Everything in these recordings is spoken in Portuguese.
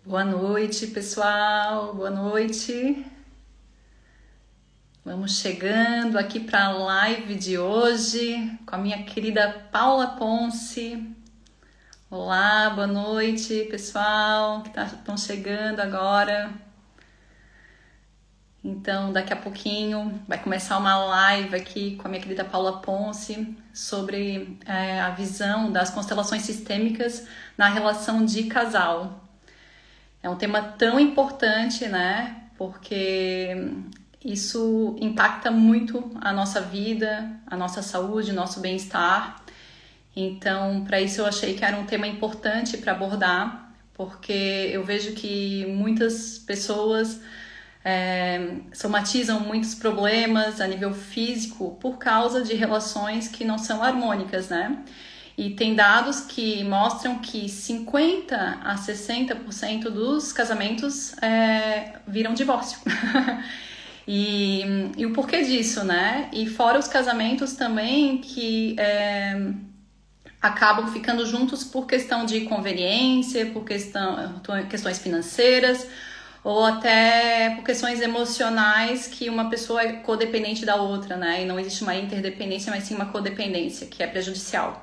Boa noite, pessoal. Boa noite. Vamos chegando aqui para a live de hoje com a minha querida Paula Ponce. Olá, boa noite, pessoal que estão chegando agora. Então, daqui a pouquinho vai começar uma live aqui com a minha querida Paula Ponce sobre a visão das constelações sistêmicas na relação de casal. É um tema tão importante, né? Porque isso impacta muito a nossa vida, a nossa saúde, nosso bem-estar. Então, para isso eu achei que era um tema importante para abordar, porque eu vejo que muitas pessoas somatizam muitos problemas a nível físico por causa de relações que não são harmônicas, né? E tem dados que mostram que 50 a 60% dos casamentos viram divórcio. E o porquê disso, né? E fora os casamentos também que acabam ficando juntos por questão de conveniência, por questões financeiras, ou até por questões emocionais que uma pessoa é codependente da outra, né? E não existe uma interdependência, mas sim uma codependência, que é prejudicial.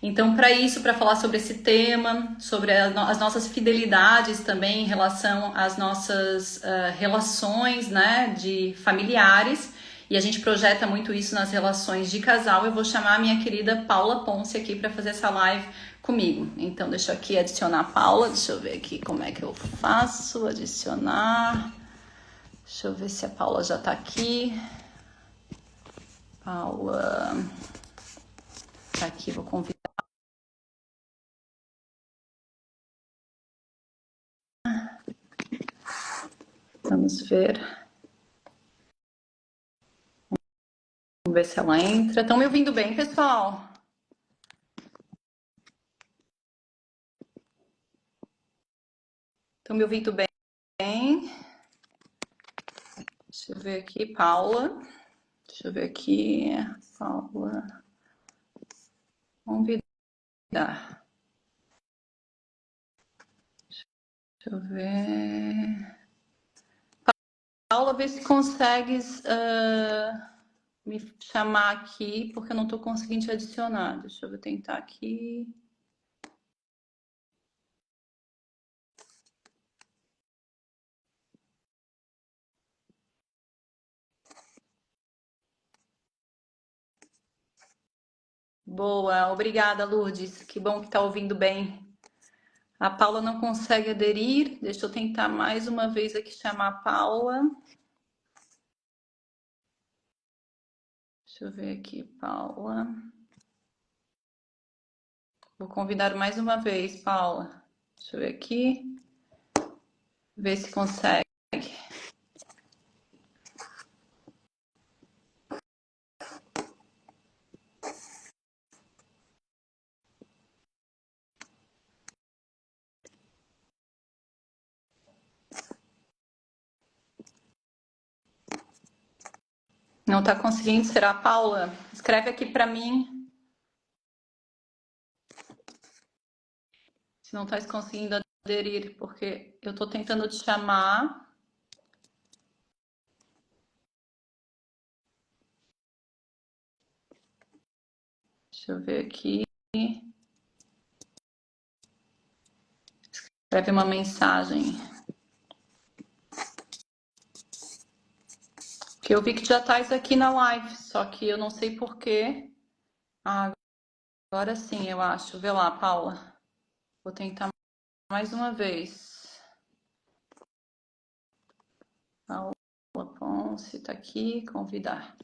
Então, para isso, para falar sobre esse tema, sobre as nossas fidelidades também em relação às nossas relações, né, de familiares, e a gente projeta muito isso nas relações de casal, eu vou chamar a minha querida Paula Ponce aqui para fazer essa live comigo. Então, deixa eu aqui adicionar a Paula, deixa eu ver aqui como é que eu faço, adicionar, deixa eu ver se a Paula já tá aqui. Paula, tá aqui, vou convidar. Vamos ver. Vamos ver se ela entra. Estão me ouvindo bem, pessoal? Estão me ouvindo bem? Deixa eu ver aqui, Paula. Deixa eu ver aqui, Paula. Convidar. Deixa eu ver. Paula, vê se consegues me chamar aqui, porque eu não estou conseguindo te adicionar. Deixa eu tentar aqui. Boa, obrigada, Lourdes. Que bom que está ouvindo bem. A Paula não consegue aderir. Deixa eu tentar mais uma vez aqui chamar a Paula. Deixa eu ver aqui, Paula. Vou convidar mais uma vez, Paula. Deixa eu ver aqui. Ver se consegue. Não está conseguindo? Será, Paula? Escreve aqui para mim. Se não está conseguindo aderir, porque eu estou tentando te chamar. Deixa eu ver aqui. Escreve uma mensagem. Porque eu vi que já estás aqui na live, só que eu não sei porquê. Ah, agora sim, eu acho. Vê lá, Paula. Vou tentar mais uma vez. Paula Ponce tá aqui, convidar.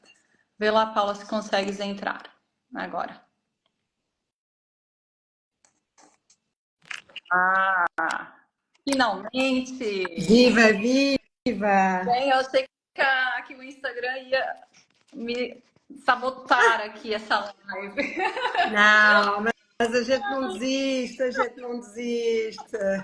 Vê lá, Paula, se consegues entrar agora. Ah, finalmente! Viva, viva! Bem, eu achei que o Instagram ia me sabotar aqui essa live. Não, mas a gente não desiste, a gente não desiste. A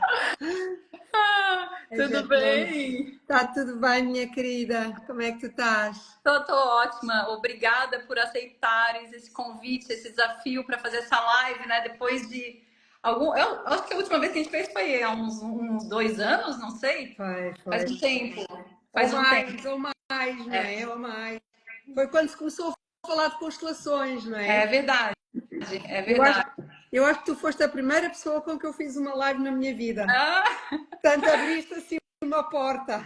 Tudo gente não... bem? Está tudo bem, minha querida? Como é que tu estás? Tô ótima. Obrigada por aceitares esse convite, esse desafio para fazer essa live, né? Depois de Eu acho que a última vez que a gente fez foi há uns 2 anos, não sei. Faz Foi. um tempo. Ou Faz um tempo. mais, ou mais, não É, é? Ou mais. Foi quando se começou a falar de constelações, não é é? verdade. É Eu acho, verdade. eu acho que tu foste a primeira pessoa com que eu fiz uma live na minha vida. Ah, Portanto, abriste assim uma porta.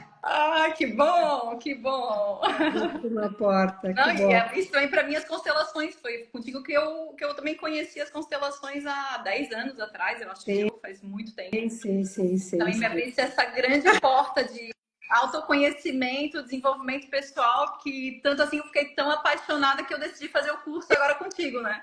que bom, que bom. Abriste uma porta, que Não, e bom. isso também para mim as constelações foi contigo que eu também conheci as constelações há 10 anos atrás, eu acho que Sim, faz muito tempo. sim, sim, sim, Também me sim. abrisse essa grande porta de autoconhecimento, desenvolvimento pessoal, que tanto assim eu fiquei tão apaixonada que eu decidi fazer o curso agora contigo, né?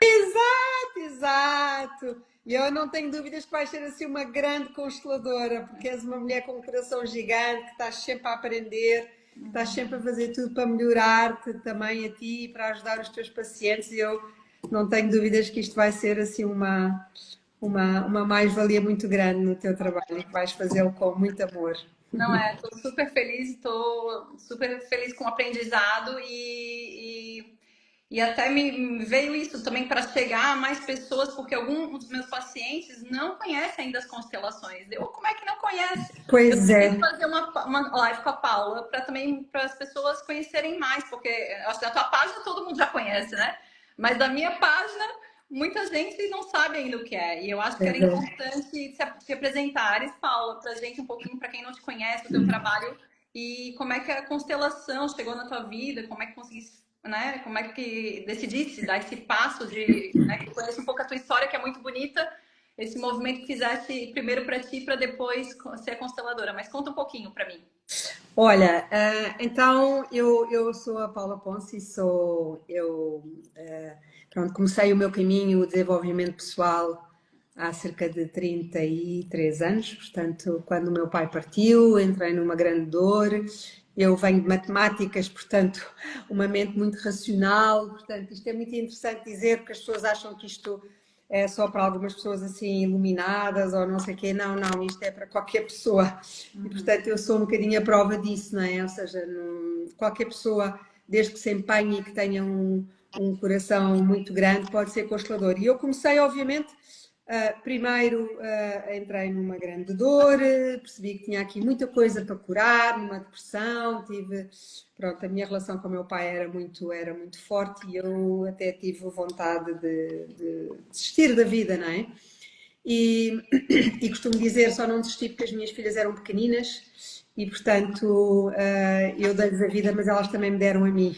Exato! E eu não tenho dúvidas que vais ser assim uma grande consteladora, porque és uma mulher com um coração gigante, que estás sempre a aprender, que estás sempre a fazer tudo para melhorar-te também a ti e para ajudar os teus pacientes. E eu não tenho dúvidas que isto vai ser assim uma mais-valia muito grande no teu trabalho e que vais fazê-lo com muito amor. Não é, estou super feliz com o aprendizado e até me veio isso também para chegar a mais pessoas, porque alguns dos meus pacientes não conhecem ainda as constelações. Como é que não conhece? Eu Pois preciso é, fazer uma live com a Paula para também para as pessoas conhecerem mais, porque eu acho que da tua página todo mundo já conhece, né? Mas da minha página muita gente não sabe ainda o que é. E eu acho que era pois é. importante te apresentares, Paula, para gente um pouquinho, para quem não te conhece, o teu trabalho e como é que a constelação chegou na tua vida, como é que conseguiste, né? Como é que decidiste dar esse passo de, né? Que eu conheço um pouco a tua história, que é muito bonita, esse movimento que fizeste primeiro para ti, para depois ser consteladora. Mas conta um pouquinho para mim. Olha, então eu sou a Paula Ponce e pronto, comecei o meu caminho, o desenvolvimento pessoal há cerca de 33 anos, portanto, quando o meu pai partiu, entrei numa grande dor. Eu venho de matemáticas, portanto, uma mente muito racional, portanto, isto é muito interessante dizer, porque as pessoas acham que isto é só para algumas pessoas assim iluminadas ou não sei o quê. Não, não, isto é para qualquer pessoa. E portanto eu sou um bocadinho a prova disso, não é? Ou seja, qualquer pessoa, desde que se empenhe e que tenha um coração muito grande, pode ser constelador. E eu comecei, obviamente, primeiro entrei numa grande dor, percebi que tinha aqui muita coisa para curar, numa depressão, pronto, a minha relação com o meu pai era muito forte e eu até tive vontade de desistir da vida, não é? E, e costumo dizer, só não desisti porque as minhas filhas eram pequeninas e, portanto, eu dei-lhes a vida, mas elas também me deram a mim.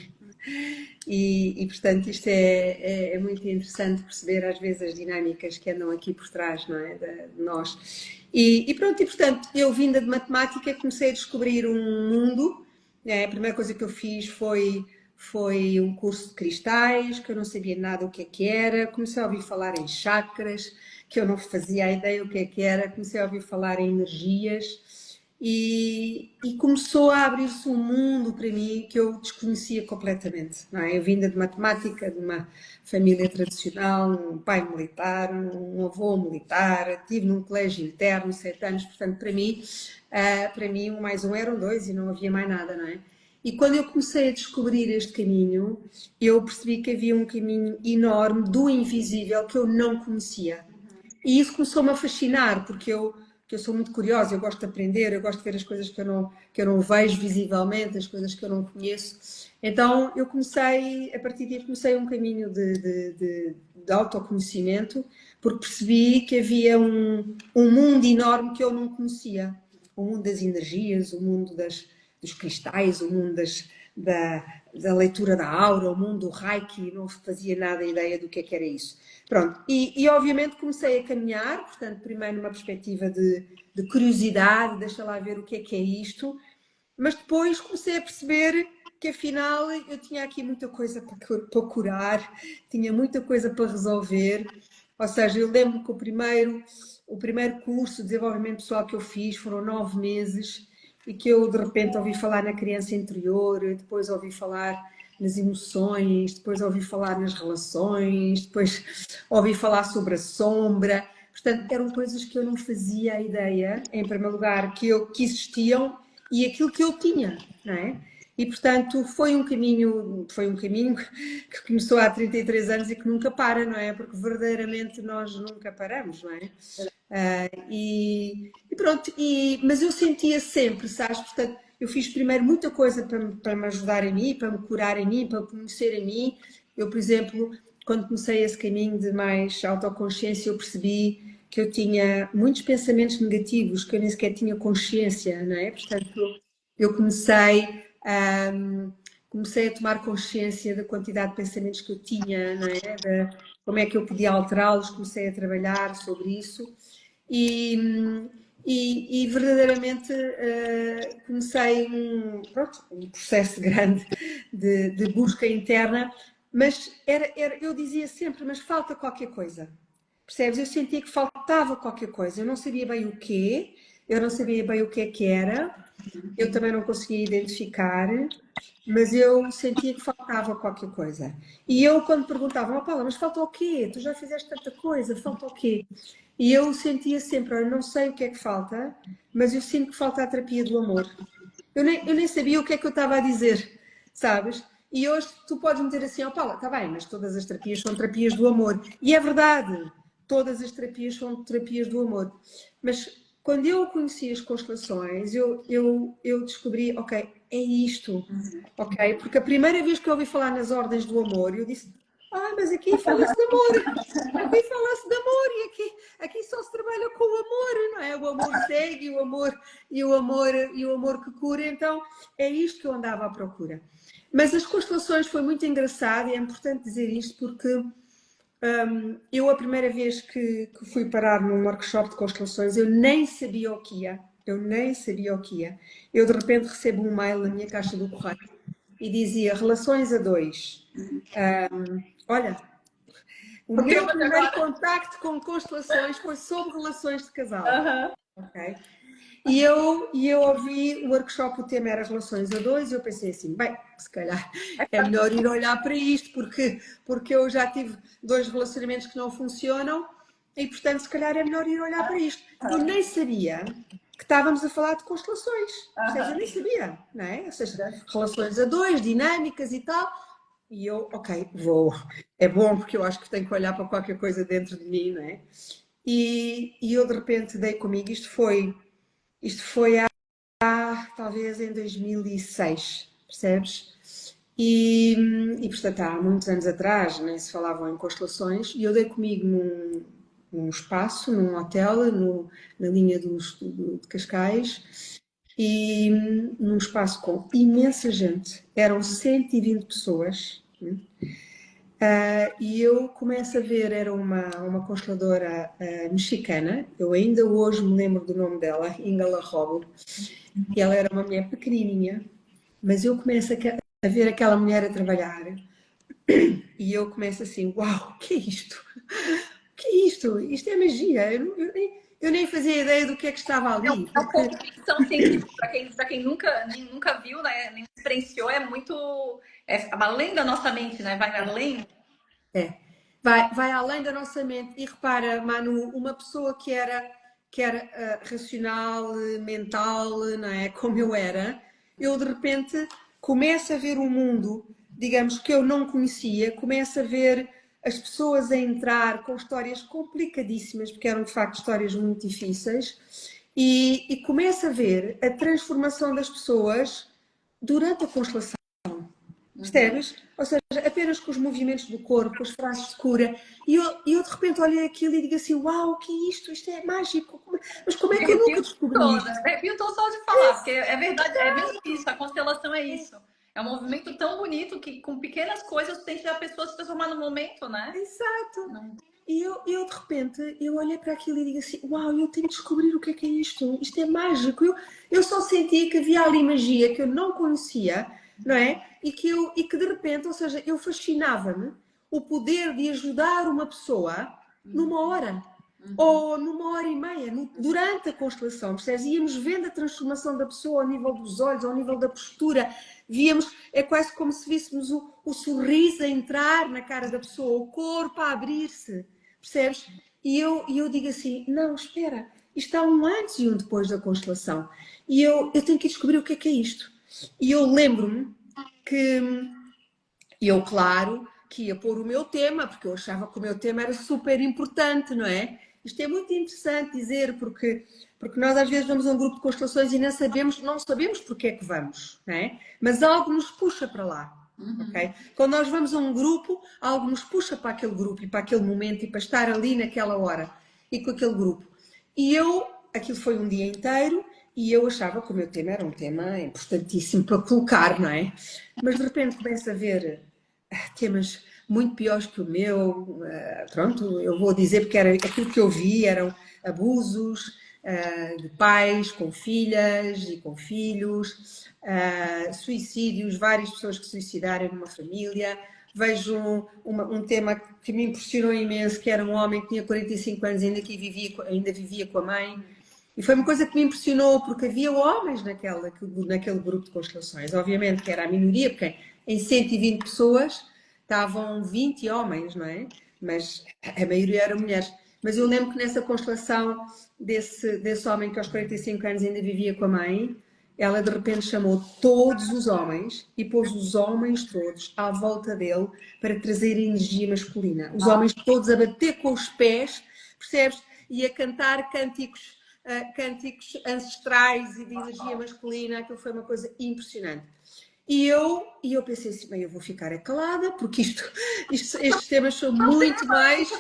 Portanto, isto é muito interessante perceber às vezes as dinâmicas que andam aqui por trás, não é? De nós. Pronto, e portanto, eu vinda de matemática comecei a descobrir um mundo. A primeira coisa que eu fiz foi um curso de cristais, que eu não sabia nada o que era. Comecei a ouvir falar em chakras, que eu não fazia a ideia o que era. Comecei a ouvir falar em energias e começou a abrir-se um mundo para mim que eu desconhecia completamente, não é? Eu vinda de matemática, de uma família tradicional, um pai militar, um avô militar, estive num colégio interno 7 anos, portanto para mim um mais um eram dois e não havia mais nada, não é? E quando eu comecei a descobrir este caminho, eu percebi que havia um caminho enorme do invisível que eu não conhecia. E isso começou-me a fascinar, porque eu sou muito curiosa, eu gosto de aprender, eu gosto de ver as coisas que eu não vejo visivelmente, as coisas que eu não conheço. Então eu comecei, a partir daí comecei um caminho de autoconhecimento, porque percebi que havia um mundo enorme que eu não conhecia. O mundo das energias, o mundo dos cristais, o mundo da leitura da aura, o mundo do Reiki, não fazia nada ideia do que era isso. Pronto, obviamente comecei a caminhar, portanto, primeiro numa perspectiva de curiosidade, deixa lá ver o que é isto, mas depois comecei a perceber que afinal eu tinha aqui muita coisa para curar, tinha muita coisa para resolver. Ou seja, eu lembro que o primeiro curso de desenvolvimento pessoal que eu fiz foram 9 meses e que eu de repente ouvi falar na criança interior, depois ouvi falar nas emoções, depois ouvi falar nas relações, depois ouvi falar sobre a sombra. Portanto, eram coisas que eu não fazia a ideia, em primeiro lugar, que existiam e aquilo que eu tinha, não é? E, portanto, foi um caminho que começou há 33 anos e que nunca para, não é? Porque verdadeiramente nós nunca paramos, não é? E pronto, mas eu sentia sempre, sabes? Portanto, eu fiz primeiro muita coisa para me ajudar a mim, para me curar a mim, para me conhecer a mim. Eu, por exemplo, quando comecei esse caminho de mais autoconsciência, eu percebi que eu tinha muitos pensamentos negativos, que eu nem sequer tinha consciência, não é? Portanto, eu comecei a tomar consciência da quantidade de pensamentos que eu tinha, não é? Como é que eu podia alterá-los, comecei a trabalhar sobre isso e, e verdadeiramente comecei pronto, um processo grande de busca interna, mas eu dizia sempre, mas falta qualquer coisa. Percebes? Eu sentia que faltava qualquer coisa. Eu não sabia bem o quê, eu não sabia bem o que é que era, eu também não conseguia identificar, mas eu sentia que faltava qualquer coisa. E eu, quando perguntava, oh, Paula, mas falta o quê? Tu já fizeste tanta coisa, falta o quê? E eu sentia sempre, olha, não sei o que é que falta, mas eu sinto que falta a terapia do amor. Eu nem sabia o que é que eu estava a dizer, sabes? E hoje tu podes me dizer assim, ó Paula, está bem, mas todas as terapias são terapias do amor. E é verdade, todas as terapias são terapias do amor. Mas quando eu conheci as constelações, eu descobri, ok, é isto, ok? Porque a primeira vez que eu ouvi falar nas ordens do amor, eu disse, mas aqui fala-se de amor, aqui fala-se de amor e aqui só se trabalha com o amor, não é? O amor segue, e o amor que cura, então é isto que eu andava à procura. Mas as constelações foi muito engraçado e é importante dizer isto porque eu a primeira vez que fui parar num workshop de constelações, eu nem sabia o que ia. Eu nem sabia o que ia. Eu de repente recebo um mail na minha caixa do correio e dizia relações a dois. Olha, o meu primeiro contacto com constelações foi sobre relações de casal. Okay? E eu ouvi o workshop, o tema era relações a dois, e eu pensei assim, bem, se calhar é melhor ir olhar para isto, porque eu já tive 2 relacionamentos que não funcionam, e portanto se calhar é melhor ir olhar para isto. Eu nem sabia que estávamos a falar de constelações, ou seja, eu nem sabia, não é? Ou seja, relações a dois, dinâmicas e tal, e eu, ok, é bom porque eu acho que tenho que olhar para qualquer coisa dentro de mim, não é? E eu de repente dei comigo, isto foi talvez em 2006, percebes? E portanto, há muitos anos atrás nem se falavam em constelações e eu dei comigo num espaço, num hotel, na linha de Cascais e num espaço com imensa gente, eram 120 pessoas. E eu começo a ver, era uma consteladora mexicana, eu ainda hoje me lembro do nome dela, Ingala Robo, e ela era uma mulher pequenininha, mas eu começo a ver aquela mulher a trabalhar e eu começo assim, uau, o que é isto? O que é isto? Isto é magia, eu nem fazia ideia do que é que estava ali. É um pouco de ficção científica, para quem nunca viu, né, nem experienciou, é muito... É além da nossa mente, né? Vai além. Vai além da nossa mente. E repara, Manu, uma pessoa que era racional, mental, não é? Como eu era, eu de repente começo a ver um mundo, digamos, que eu não conhecia, começo a ver as pessoas a entrar com histórias complicadíssimas, porque eram de facto histórias muito difíceis, e começo a ver a transformação das pessoas durante a constelação. Percebes? Ou seja, apenas com os movimentos do corpo, com as frases de cura. E eu de repente olhei aquilo e digo assim: uau, o que é isto? Isto é mágico. Mas como é que eu nunca descobri isto? Eu tô só de falar, porque é verdade, é mesmo isso, a constelação é isso. É um movimento tão bonito que com pequenas coisas tu sente a pessoa se transformar no momento, né? Exato. E eu de repente, eu olhei para aquilo e digo assim, uau, eu tenho de descobrir o que é isto. Isto é mágico. Eu só sentia que havia ali magia que eu não conhecia, não é? E que de repente, ou seja, eu fascinava-me o poder de ajudar uma pessoa numa hora. Ou numa hora e meia, durante a constelação, percebes? Íamos vendo a transformação da pessoa ao nível dos olhos, ao nível da postura, víamos, é quase como se víssemos o sorriso a entrar na cara da pessoa, o corpo a abrir-se, percebes? E eu digo assim, não, espera, isto há um antes e um depois da constelação, e eu tenho que descobrir o que é isto. E eu lembro-me que eu, claro, que ia pôr o meu tema, porque eu achava que o meu tema era super importante, não é? Isto é muito interessante dizer, porque nós às vezes vamos a um grupo de constelações e não sabemos porque é que vamos, não é? Mas algo nos puxa para lá. Okay? Quando nós vamos a um grupo, algo nos puxa para aquele grupo e para aquele momento e para estar ali naquela hora e com aquele grupo. E aquilo foi um dia inteiro e eu achava que o meu tema era um tema importantíssimo para colocar, não é? Mas de repente começo a ver temas muito piores que o meu. Pronto, eu vou dizer porque era aquilo que eu vi eram abusos de pais com filhas e com filhos, suicídios, várias pessoas que se suicidaram numa família. Vejo um tema que me impressionou imenso, que era um homem que tinha 45 anos e ainda vivia com a mãe. E foi uma coisa que me impressionou, porque havia homens naquele grupo de constelações. Obviamente que era a minoria, porque em 120 pessoas estavam 20 homens, não é? Mas a maioria eram mulheres. Mas eu lembro que nessa constelação desse homem que aos 45 anos ainda vivia com a mãe, ela de repente chamou todos os homens e pôs os homens todos à volta dele para trazer energia masculina. Os homens todos a bater com os pés, percebes? E a cantar cânticos ancestrais e de energia masculina. Aquilo foi uma coisa impressionante. E eu pensei assim, bem, eu vou ficar calada, porque estes temas são muito mais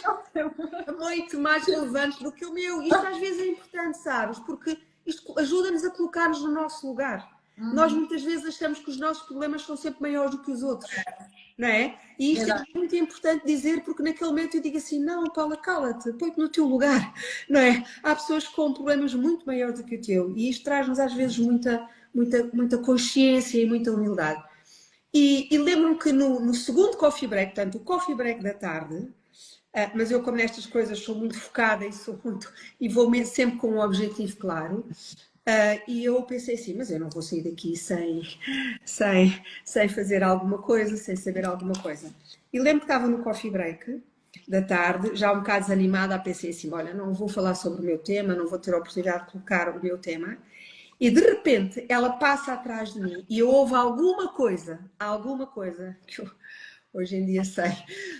relevantes do que o meu. Isto às vezes é importante, sabes? Porque isto ajuda-nos a colocar-nos no nosso lugar. Nós muitas vezes achamos que os nossos problemas são sempre maiores do que os outros, não é? E isto é muito importante dizer, porque naquele momento eu digo assim, não, Paula, cala-te, põe-te no teu lugar, não é? Há pessoas com problemas muito maiores do que o teu, e isto traz-nos às vezes muita consciência e muita humildade. E lembro-me que no segundo coffee break, portanto, o coffee break da tarde, mas eu, como nestas coisas, sou muito focada e vou sempre com um objetivo claro. E eu pensei assim, mas eu não vou sair daqui sem fazer alguma coisa, sem saber alguma coisa. E lembro que estava no coffee break da tarde, já um bocado desanimada, pensei assim, olha, não vou falar sobre o meu tema, não vou ter a oportunidade de colocar o meu tema. E de repente ela passa atrás de mim e eu ouvo alguma coisa que eu hoje em dia sei,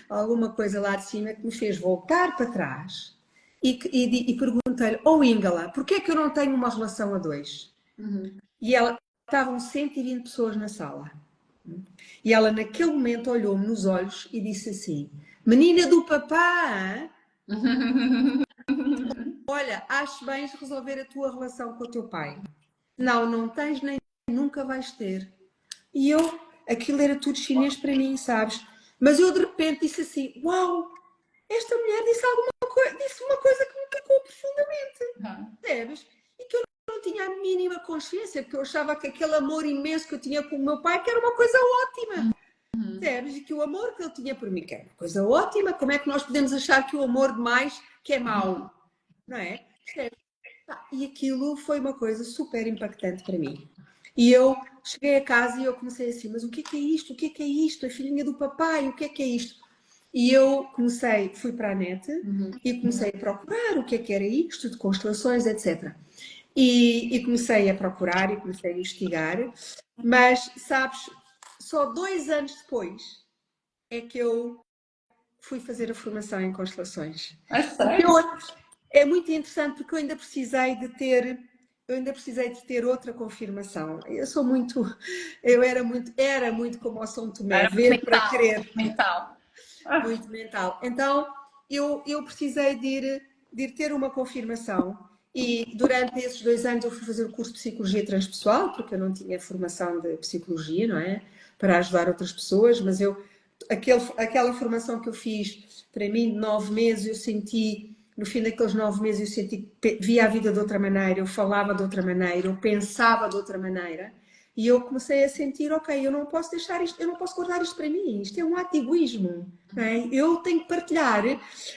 alguma coisa lá de cima que me fez voltar para trás e perguntei-lhe, Ingala, porquê é que eu não tenho uma relação a dois? E estavam 120 pessoas na sala. E ela naquele momento olhou-me nos olhos e disse assim, menina do papá, olha, acho bem resolver a tua relação com o teu pai. Não tens nem nunca vais ter. E aquilo era tudo chinês para mim, sabes? Mas eu de repente disse assim, uau, esta mulher disse uma coisa que me tocou profundamente, percebes? E que eu não tinha a mínima consciência, porque eu achava que aquele amor imenso que eu tinha com o meu pai, que era uma coisa ótima, percebes? E que o amor que ele tinha por mim, que era uma coisa ótima, como é que nós podemos achar que o amor demais que é mau, não é? E aquilo foi uma coisa super impactante para mim. E eu cheguei a casa e eu comecei assim, mas o que é isto? O que é isto? A filhinha do papai, o que é isto? E eu fui para a net e comecei a procurar o que era isto, de constelações, etc. E comecei a procurar e comecei a investigar, mas, sabes, só 2 anos depois é que eu fui fazer a formação em constelações. É muito interessante porque eu ainda precisei de ter outra confirmação. Era muito como o São Tomé, ver mental, para crer. Mental. Muito mental. Então, eu precisei de ir ter uma confirmação e durante esses 2 anos eu fui fazer o curso de Psicologia Transpessoal, porque eu não tinha formação de Psicologia, não é? Para ajudar outras pessoas, mas aquela formação que eu fiz, para mim, de 9 meses, eu senti... No fim daqueles 9 meses eu senti que via a vida de outra maneira, eu falava de outra maneira, eu pensava de outra maneira e eu comecei a sentir, ok, eu não posso deixar isto, eu não posso guardar isto para mim, isto é um ato de egoísmo, não é? Eu tenho que partilhar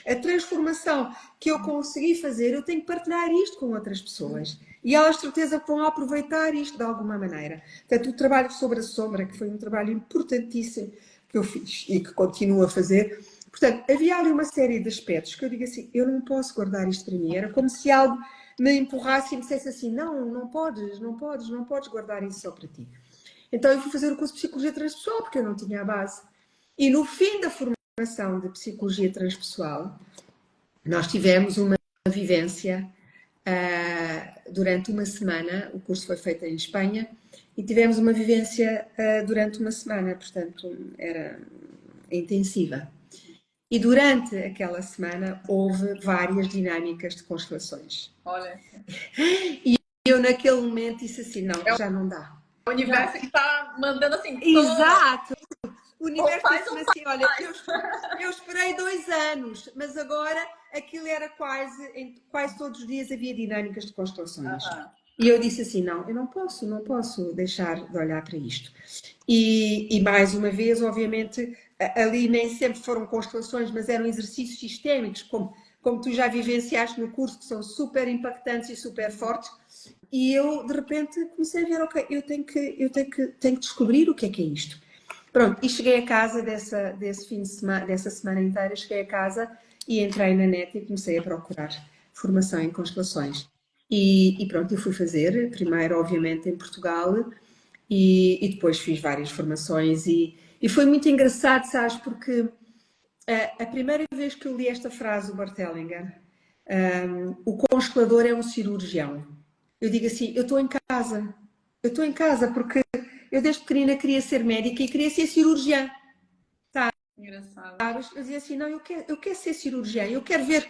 a transformação que eu consegui fazer, eu tenho que partilhar isto com outras pessoas e elas de certeza vão aproveitar isto de alguma maneira. Portanto, o trabalho sobre a sombra, que foi um trabalho importantíssimo que eu fiz e que continuo a fazer. Portanto, havia ali uma série de aspectos que eu digo assim, eu não posso guardar isto para mim. Era como se algo me empurrasse e me dissesse assim, não podes guardar isso só para ti. Então eu fui fazer o curso de Psicologia Transpessoal, porque eu não tinha a base. E no fim da formação de Psicologia Transpessoal, nós tivemos uma vivência durante uma semana, o curso foi feito em Espanha, e tivemos uma vivência durante uma semana, portanto era intensiva. E durante aquela semana houve várias dinâmicas de constelações. Olha. E eu naquele momento disse assim, não, já não dá. O universo que está mandando assim, exato! O universo disse-me assim, olha, eu esperei 2 anos, mas agora aquilo era quase todos os dias havia dinâmicas de constelações. E eu disse assim, não, eu não posso deixar de olhar para isto. E mais uma vez, obviamente, ali nem sempre foram constelações, mas eram exercícios sistémicos, como tu já vivenciaste no curso, que são super impactantes e super fortes. E eu, de repente, comecei a ver, ok, eu tenho que descobrir o que é isto. Pronto, e cheguei a casa desse fim de semana, dessa semana inteira, cheguei a casa e entrei na net e comecei a procurar formação em constelações. E pronto, eu fui fazer, primeiro, obviamente, em Portugal, e depois fiz várias formações. E foi muito engraçado, sabes, porque a primeira vez que eu li esta frase do Bert Hellinger, o constelador é um cirurgião. Eu digo assim, eu estou em casa, porque eu desde pequenina queria ser médica e queria ser cirurgiã. Tá? Engraçado. Eu dizia assim, não, eu quero ser cirurgiã, eu quero ver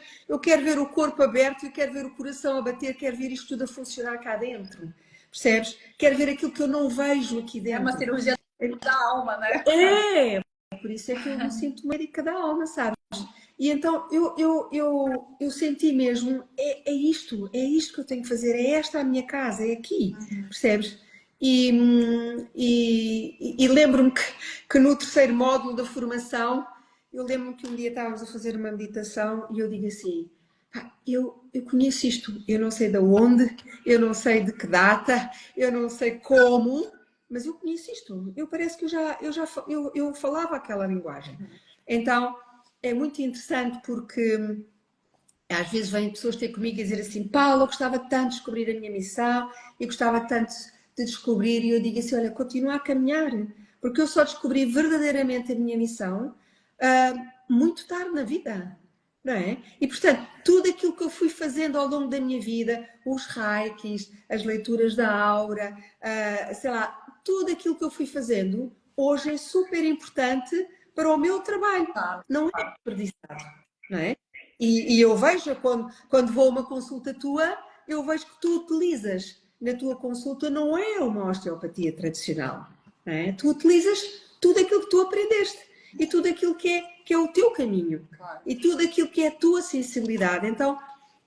o corpo aberto, eu quero ver o coração a bater, quero ver isto tudo a funcionar cá dentro. Percebes? Quero ver aquilo que eu não vejo aqui dentro. É uma cirurgia da alma, né? Por isso é que eu me sinto médica da alma, sabes? E então eu senti mesmo, é isto que eu tenho que fazer, é esta a minha casa, é aqui, percebes? E lembro-me que no terceiro módulo da formação, eu lembro-me que um dia estávamos a fazer uma meditação e eu digo assim, eu conheço isto, eu não sei de onde, eu não sei de que data, eu não sei como, mas eu conheço isto, parece que eu falava aquela linguagem. Então, é muito interessante porque às vezes vêm pessoas ter comigo e dizer assim, Paula, eu gostava tanto de descobrir a minha missão, e gostava tanto de descobrir, e eu digo assim, olha, continua a caminhar, porque eu só descobri verdadeiramente a minha missão muito tarde na vida, não é? E portanto, tudo aquilo que eu fui fazendo ao longo da minha vida, os reikis, as leituras da aura, sei lá, tudo aquilo que eu fui fazendo, hoje é super importante para o meu trabalho, não é desperdiçado, não é? E eu vejo, quando vou a uma consulta tua, eu vejo que tu utilizas na tua consulta, não é uma osteopatia tradicional, não é? Tu utilizas tudo aquilo que tu aprendeste e tudo aquilo que é o teu caminho e tudo aquilo que é a tua sensibilidade. Então,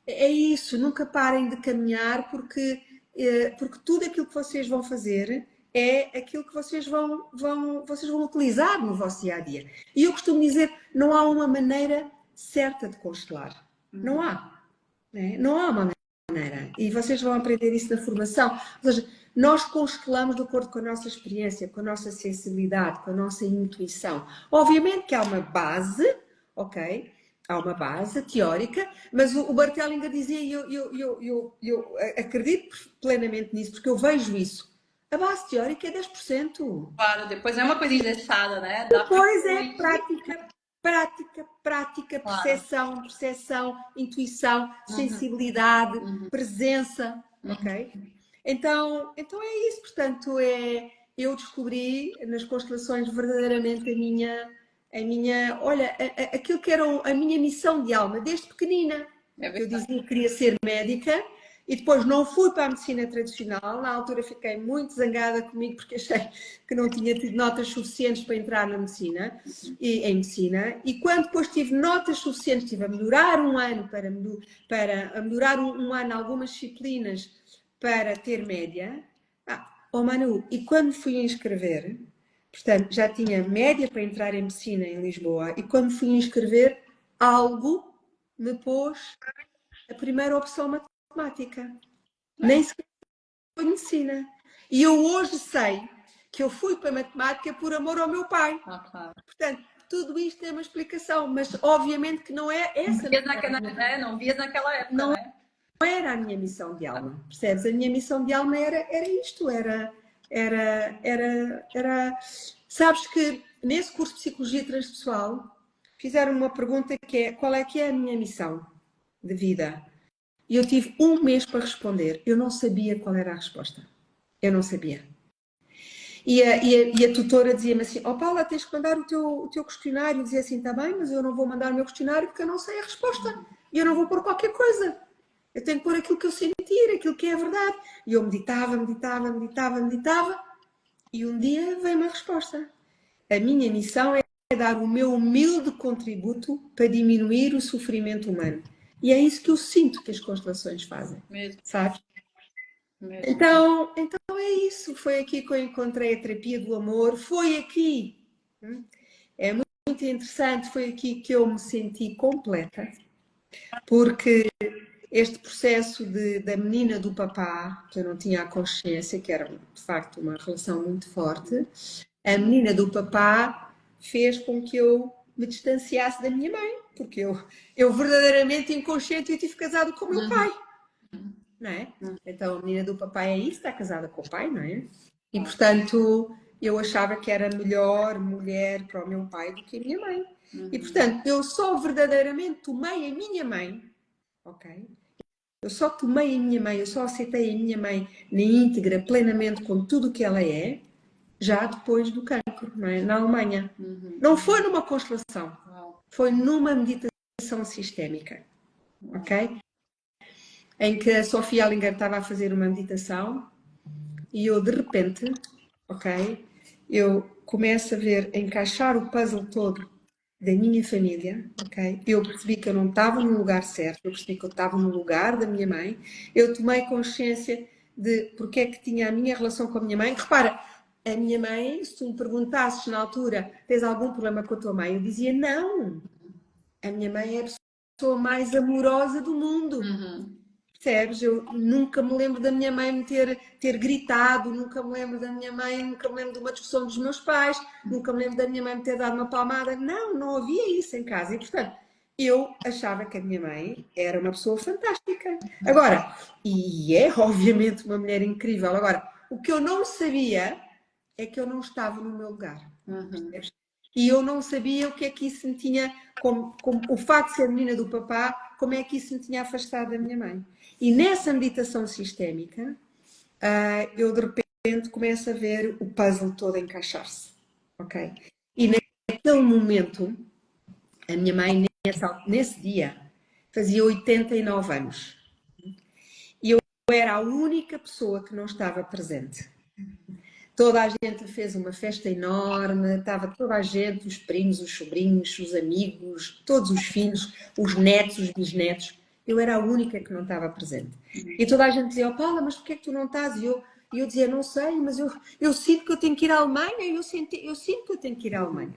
é isso, nunca parem de caminhar porque tudo aquilo que vocês vão fazer é aquilo que vocês vão utilizar no vosso dia-a-dia. E eu costumo dizer, não há uma maneira certa de constelar. Não há. Né? Não há uma maneira. E vocês vão aprender isso na formação. Ou seja, nós constelamos de acordo com a nossa experiência, com a nossa sensibilidade, com a nossa intuição. Obviamente que há uma base, ok? Há uma base teórica, mas o Bert Hellinger dizia, e eu acredito plenamente nisso, porque eu vejo isso. A base teórica é 10%. Claro, depois é uma coisa engessada, né? Depois é prática, claro. percepção, intuição, sensibilidade, presença, ok? Então é isso, portanto, eu descobri nas constelações verdadeiramente olha, aquilo que era a minha missão de alma, desde pequenina, que eu dizia que queria ser médica, e depois não fui para a medicina tradicional. Na altura fiquei muito zangada comigo porque achei que não tinha tido notas suficientes para entrar na medicina, em medicina. E quando depois tive notas suficientes, tive a melhorar um ano para melhorar um ano algumas disciplinas para ter média. Manu, e quando fui inscrever, portanto, já tinha média para entrar em medicina em Lisboa, e quando fui inscrever, algo me pôs a primeira opção matemática. Nem sequer foi medicina. E eu hoje sei que eu fui para a matemática por amor ao meu pai. Claro. Portanto, tudo isto tem uma explicação, mas obviamente que não é essa. Não vias naquela época, não era a minha missão de alma, percebes? A minha missão de alma era isto, era Sabes que nesse curso de Psicologia Transpessoal fizeram uma pergunta que é: qual é que é a minha missão de vida? E eu tive um mês para responder. Eu não sabia qual era a resposta. Eu não sabia. E a tutora dizia-me assim: ó Paula, tens que mandar o teu questionário. Eu dizia assim: está bem, mas eu não vou mandar o meu questionário porque eu não sei a resposta. E eu não vou pôr qualquer coisa. Eu tenho que pôr aquilo que eu sentir, aquilo que é a verdade. E eu meditava. E um dia veio uma resposta. A minha missão é dar o meu humilde contributo para diminuir o sofrimento humano. E é isso que eu sinto que as constelações fazem. Mesmo, Sabes? mesmo. Então é isso. Foi aqui que eu encontrei a terapia do amor. Foi aqui. É muito interessante. Foi aqui que eu me senti completa. Porque este processo da menina do papá, que eu não tinha a consciência, que era de facto uma relação muito forte, a menina do papá fez com que eu me distanciasse da minha mãe, porque eu verdadeiramente inconsciente eu tive casado com o meu pai, não é? Então a menina do papai é isso, está casada com o pai, não é? E portanto eu achava que era melhor mulher para o meu pai do que a minha mãe. E portanto eu só verdadeiramente tomei a minha mãe, ok? Eu só tomei a minha mãe, eu só aceitei a minha mãe na íntegra, plenamente, com tudo o que ela é, já depois do cancro, não é? Na Alemanha. Não foi numa constelação, foi numa meditação sistémica, ok? Em que a Sofia Allinger estava a fazer uma meditação e eu, de repente, ok? Eu começo a ver, encaixar o puzzle todo da minha família, ok? Eu percebi que eu não estava no lugar certo, eu percebi que eu estava no lugar da minha mãe, eu tomei consciência de porque é que tinha a minha relação com a minha mãe. Repara, a minha mãe, se tu me perguntasses na altura, tens algum problema com a tua mãe? Eu dizia, não, a minha mãe é a pessoa mais amorosa do mundo. Percebes? Eu nunca me lembro da minha mãe me ter gritado, nunca me lembro da minha mãe, nunca me lembro de uma discussão dos meus pais, nunca me lembro da minha mãe me ter dado uma palmada. Não, não havia isso em casa. E, portanto, eu achava que a minha mãe era uma pessoa fantástica. Agora, e é obviamente uma mulher incrível. Agora, o que eu não sabia é que eu não estava no meu lugar. Percebes? E eu não sabia o que é que isso me tinha, como o facto de ser menina do papá, como é que isso me tinha afastado da minha mãe. E nessa meditação sistémica, eu de repente começo a ver o puzzle todo encaixar-se, ok? E naquele momento, a minha mãe, nesse dia, fazia 89 anos. E eu era a única pessoa que não estava presente. Toda a gente fez uma festa enorme, estava toda a gente, os primos, os sobrinhos, os amigos, todos os filhos, os netos, os bisnetos. Eu era a única que não estava presente. E toda a gente dizia, oh Paula, mas porquê é que tu não estás? E eu dizia, não sei, mas eu sinto que eu tenho que ir à Alemanha, eu sinto que eu tenho que ir à Alemanha.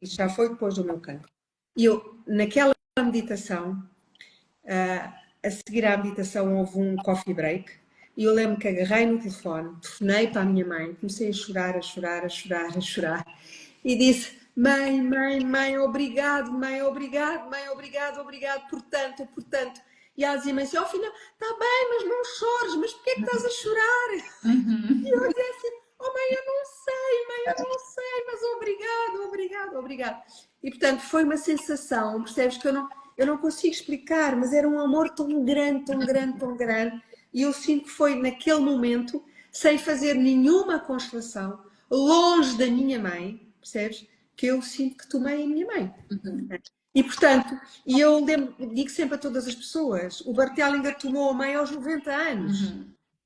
Isso já foi depois do meu cancro. E eu, naquela meditação, a seguir à meditação houve um coffee break, e eu lembro que agarrei no telefone, telefonei para a minha mãe, comecei a chorar, e disse, mãe, obrigado, obrigado por tanto. E ela dizia-me assim, filha, está bem, mas não chores, mas porquê é que estás a chorar? E eu dizia assim, mãe, eu não sei, mas obrigado. E portanto foi uma sensação, percebes, que eu não consigo explicar, mas era um amor tão grande. E eu sinto que foi naquele momento, sem fazer nenhuma constelação, longe da minha mãe, percebes? Que eu sinto que tomei a minha mãe. E portanto, eu digo sempre a todas as pessoas, o Bart Hellinger tomou a mãe aos 90 anos,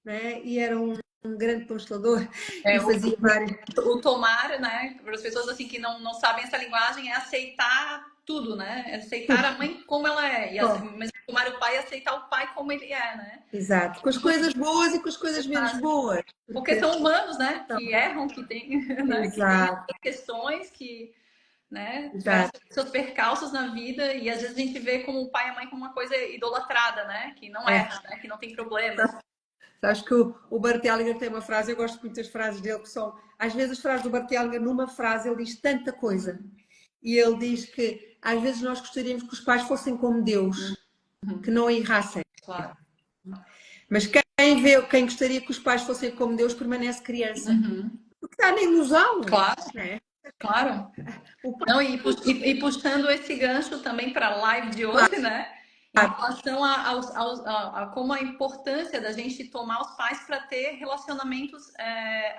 né? E era um grande constelador e fazia vários... O tomar, né, para as pessoas assim que não sabem essa linguagem, é aceitar tudo, né? É aceitar a mãe como ela é. E mas tomar o pai é aceitar o pai como ele é, né? Exato, com as coisas boas e com as coisas menos boas. Porque são humanos, né? Que erram, que têm, né? Que têm questões, que né? Tiveram seus percalços na vida, e às vezes a gente vê como o pai e a mãe como uma coisa idolatrada, né? Que não erra, né? Que não tem problema. Acho que o Bart Hellinger tem uma frase, eu gosto muito das frases dele, que são, às vezes as frases do Bart Hellinger, numa frase ele diz tanta coisa. E ele diz que às vezes nós gostaríamos que os pais fossem como Deus, que não errassem. Claro. Mas quem quem gostaria que os pais fossem como Deus permanece criança. Uhum. Porque está na ilusão. Claro, Né? claro. O pai, Não, e puxando esse gancho também para a live de claro, hoje, né? Em relação a como a importância da gente tomar os pais para ter relacionamentos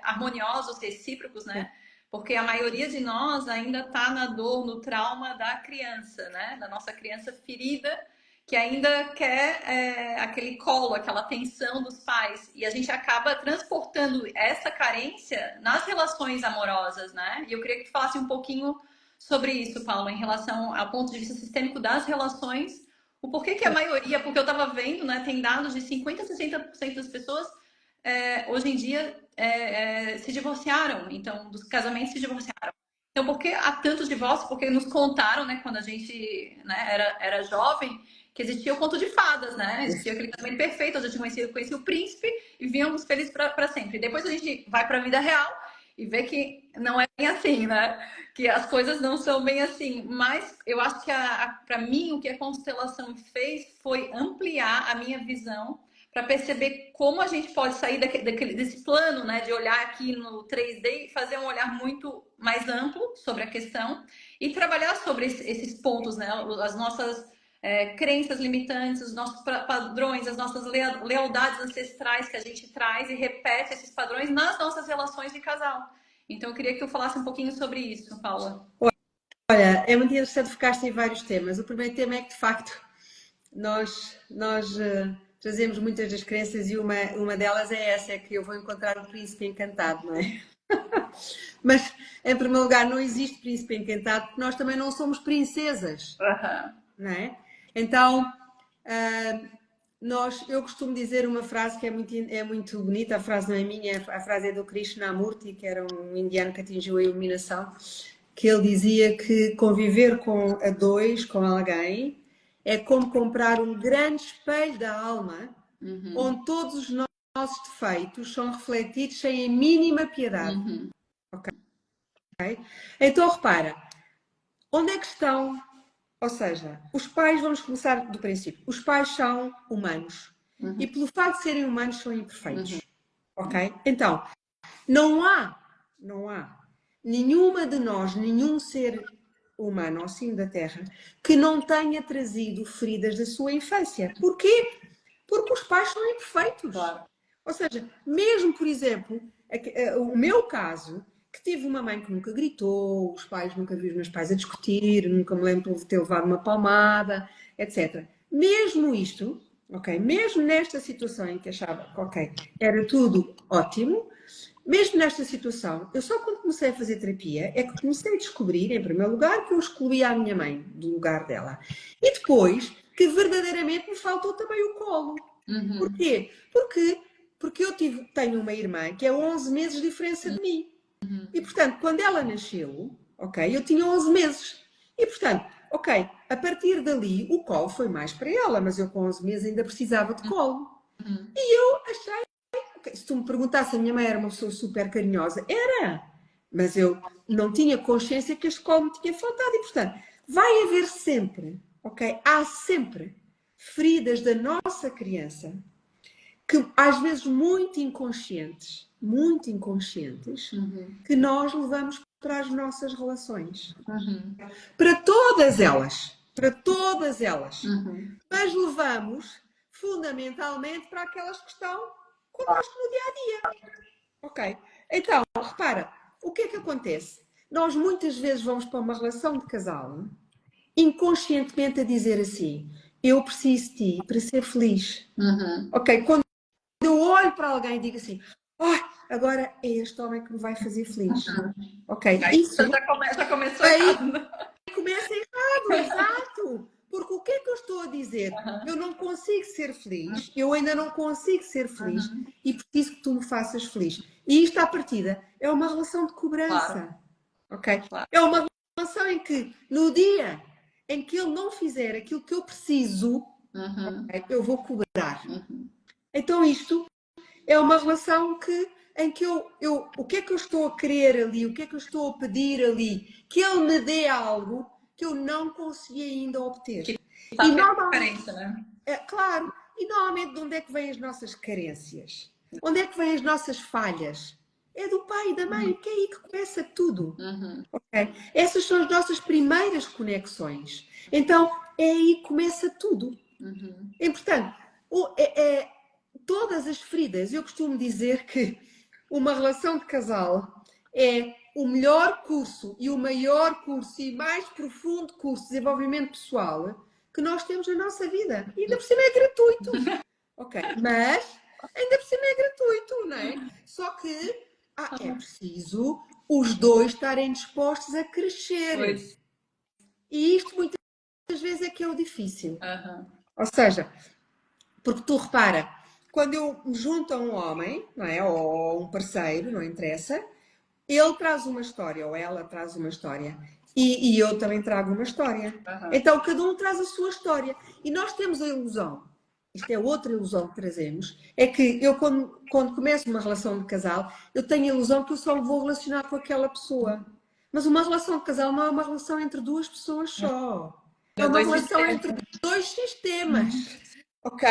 harmoniosos, recíprocos, né? Porque a maioria de nós ainda está na dor, no trauma da criança, né? Da nossa criança ferida, que ainda quer aquele colo, aquela atenção dos pais. E a gente acaba transportando essa carência nas relações amorosas, né? E eu queria que tu falasse um pouquinho sobre isso, Paulo, em relação ao ponto de vista sistêmico das relações. O porquê que a maioria, porque eu estava vendo, né, tem dados de 50% a 60% das pessoas hoje em dia se divorciaram, então, dos casamentos se divorciaram. Então, por que há tantos divórcios? Porque nos contaram, né, quando a gente era jovem, que existia o conto de fadas, né? Existia aquele casamento perfeito, a gente conhecia o príncipe e vínhamos felizes para sempre. Depois a gente vai para a vida real e vê que não é bem assim, né? Que as coisas não são bem assim. Mas eu acho que, para mim, o que a constelação fez foi ampliar a minha visão para perceber como a gente pode sair desse plano, né, de olhar aqui no 3D e fazer um olhar muito mais amplo sobre a questão e trabalhar sobre esses pontos, né, as nossas crenças limitantes, os nossos padrões, as nossas lealdades ancestrais que a gente traz e repete esses padrões nas nossas relações de casal. Então, eu queria que eu falasse um pouquinho sobre isso, Paula. olha, é muito interessante focar-se em vários temas. O primeiro tema é que, de facto, nós trazemos muitas das crenças e uma delas é essa, é que eu vou encontrar o príncipe encantado, não é? Mas, em primeiro lugar, não existe príncipe encantado porque nós também não somos princesas, não é? Então, eu costumo dizer uma frase que é muito bonita, a frase não é minha, a frase é do Krishnamurti, que era um indiano que atingiu a iluminação, que ele dizia que conviver a dois, com alguém, é como comprar um grande espelho da alma, onde todos os nossos defeitos são refletidos sem a mínima piedade. Okay? Então, repara, onde é que estão? Ou seja, os pais, vamos começar do princípio, os pais são humanos. E pelo facto de serem humanos, são imperfeitos. Ok? Então, não há nenhuma de nós, nenhum ser humano ao cimo da Terra, que não tenha trazido feridas da sua infância. Porquê? Porque os pais são imperfeitos. Claro. Ou seja, mesmo, por exemplo, o meu caso, que tive uma mãe que nunca gritou, os pais nunca vi os meus pais a discutir, nunca me lembro de ter levado uma palmada, etc. Mesmo isto, ok, mesmo nesta situação em que achava que, ok, era tudo ótimo, mesmo nesta situação, eu só quando comecei a fazer terapia é que comecei a descobrir, em primeiro lugar, que eu excluía a minha mãe do lugar dela. E depois, que verdadeiramente me faltou também o colo. Porquê? Porque eu tenho uma irmã que é 11 meses de diferença de mim. E, portanto, quando ela nasceu, ok, eu tinha 11 meses. E, portanto, ok, a partir dali, o colo foi mais para ela, mas eu com 11 meses ainda precisava de colo. E eu achei, okay, se tu me perguntasse, a minha mãe era uma pessoa super carinhosa, era, mas eu não tinha consciência que este colo me tinha faltado. E, portanto, vai haver sempre, ok, há sempre feridas da nossa criança que às vezes muito inconscientes, que nós levamos para as nossas relações. Para todas elas. Mas levamos fundamentalmente para aquelas que estão connosco no dia a dia. Ok? Então, repara, o que é que acontece? Nós muitas vezes vamos para uma relação de casal inconscientemente a dizer assim: eu preciso de ti para ser feliz. Ok? Quando eu olho para alguém e digo assim: agora é este homem que me vai fazer feliz. Ok? Aí isso já começou errado. Começa errado, exato. Porque o que é que eu estou a dizer? Eu não consigo ser feliz, eu ainda não consigo ser feliz e preciso que tu me faças feliz. E isto, à partida, é uma relação de cobrança. Claro. Ok? Claro. É uma relação em que, no dia em que ele não fizer aquilo que eu preciso, okay, eu vou cobrar. Então, isto é uma relação em que o que é que eu estou a querer ali, o que é que eu estou a pedir ali, que ele me dê algo que eu não consegui ainda obter. E normalmente, né? Claro, E normalmente de onde é que vêm as nossas carências? Onde é que vêm as nossas falhas? É do pai e da mãe, que é aí que começa tudo. Okay? Essas são as nossas primeiras conexões. Então, é aí que começa tudo. E, portanto, todas as feridas, eu costumo dizer que uma relação de casal é o melhor curso e o maior curso e mais profundo curso de desenvolvimento pessoal que nós temos na nossa vida. E ainda por cima é gratuito. Ok, mas ainda por cima é gratuito, não é? Só que é preciso os dois estarem dispostos a crescer. Pois. E isto muitas vezes é que é o difícil. Aham. Ou seja, porque tu repara, quando eu me junto a um homem, não é? Ou um parceiro, não interessa, ele traz uma história, ou ela traz uma história. E eu também trago uma história. Aham. Então cada um traz a sua história. E nós temos a ilusão, isto é outra ilusão que trazemos, é que eu quando começo uma relação de casal, eu tenho a ilusão que eu só me vou relacionar com aquela pessoa. Mas uma relação de casal não é uma relação entre duas pessoas só. É uma relação entre dois sistemas. Ok?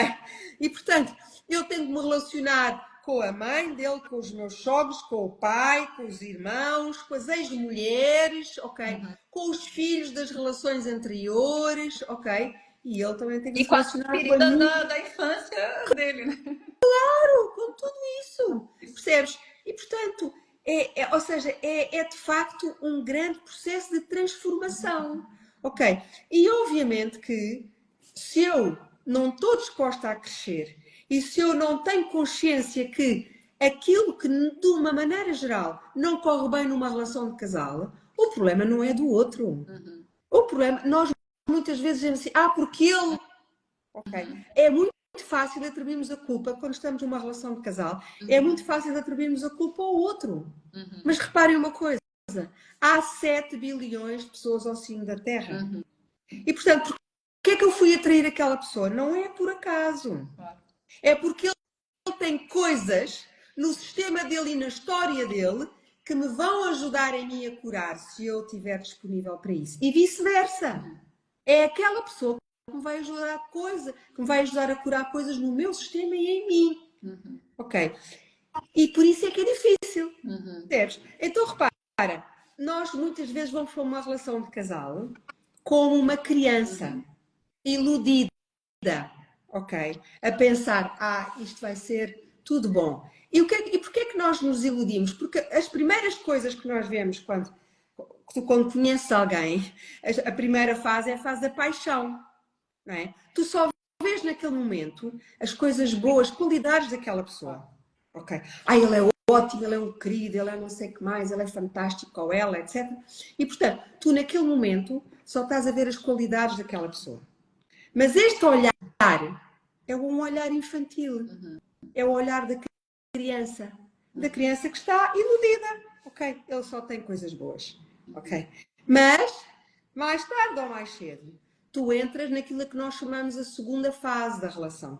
E, portanto, eu tenho que me relacionar com a mãe dele, com os meus sogros, com o pai, com os irmãos, com as ex-mulheres, ok? Com os filhos das relações anteriores, ok? E ele também tem que se com as relacionar com a feridas minha... da infância dele, né? com tudo isso, percebes? E, portanto, ou seja, é de facto um grande processo de transformação, ok? E, obviamente, que se eu não estou disposta a crescer e se eu não tenho consciência que aquilo que, de uma maneira geral, não corre bem numa relação de casal, o problema não é do outro. O problema, nós muitas vezes dizemos assim, porque ele... Ok? É muito fácil atribuirmos a culpa quando estamos numa relação de casal. É muito fácil atribuirmos a culpa ao outro. Mas reparem uma coisa, há 7 bilhões de pessoas ao cimo da Terra. E, portanto, porque é que eu fui atrair aquela pessoa? Não é por acaso. É porque ele tem coisas no sistema dele e na história dele que me vão ajudar a mim a curar se eu estiver disponível para isso. E vice-versa. É aquela pessoa que me vai ajudar a curar coisas no meu sistema e em mim. Ok? E por isso é que é difícil. Percebes? Então repara, nós muitas vezes vamos para uma relação de casal como uma criança iludida, ok? A pensar, isto vai ser tudo bom. E porquê é que nós nos iludimos? Porque as primeiras coisas que nós vemos quando conheces alguém, a primeira fase é a fase da paixão, não é? Tu só vês naquele momento as coisas boas, qualidades daquela pessoa, ok? Ele é ótimo, ele é um querido, ele é não sei o que mais, ele é fantástico, ou ela, etc. E, portanto, tu naquele momento só estás a ver as qualidades daquela pessoa. Mas este olhar é um olhar infantil, é o olhar da criança que está iludida, ok? Ele só tem coisas boas, ok? Mas, mais tarde ou mais cedo, tu entras naquilo que nós chamamos a segunda fase da relação,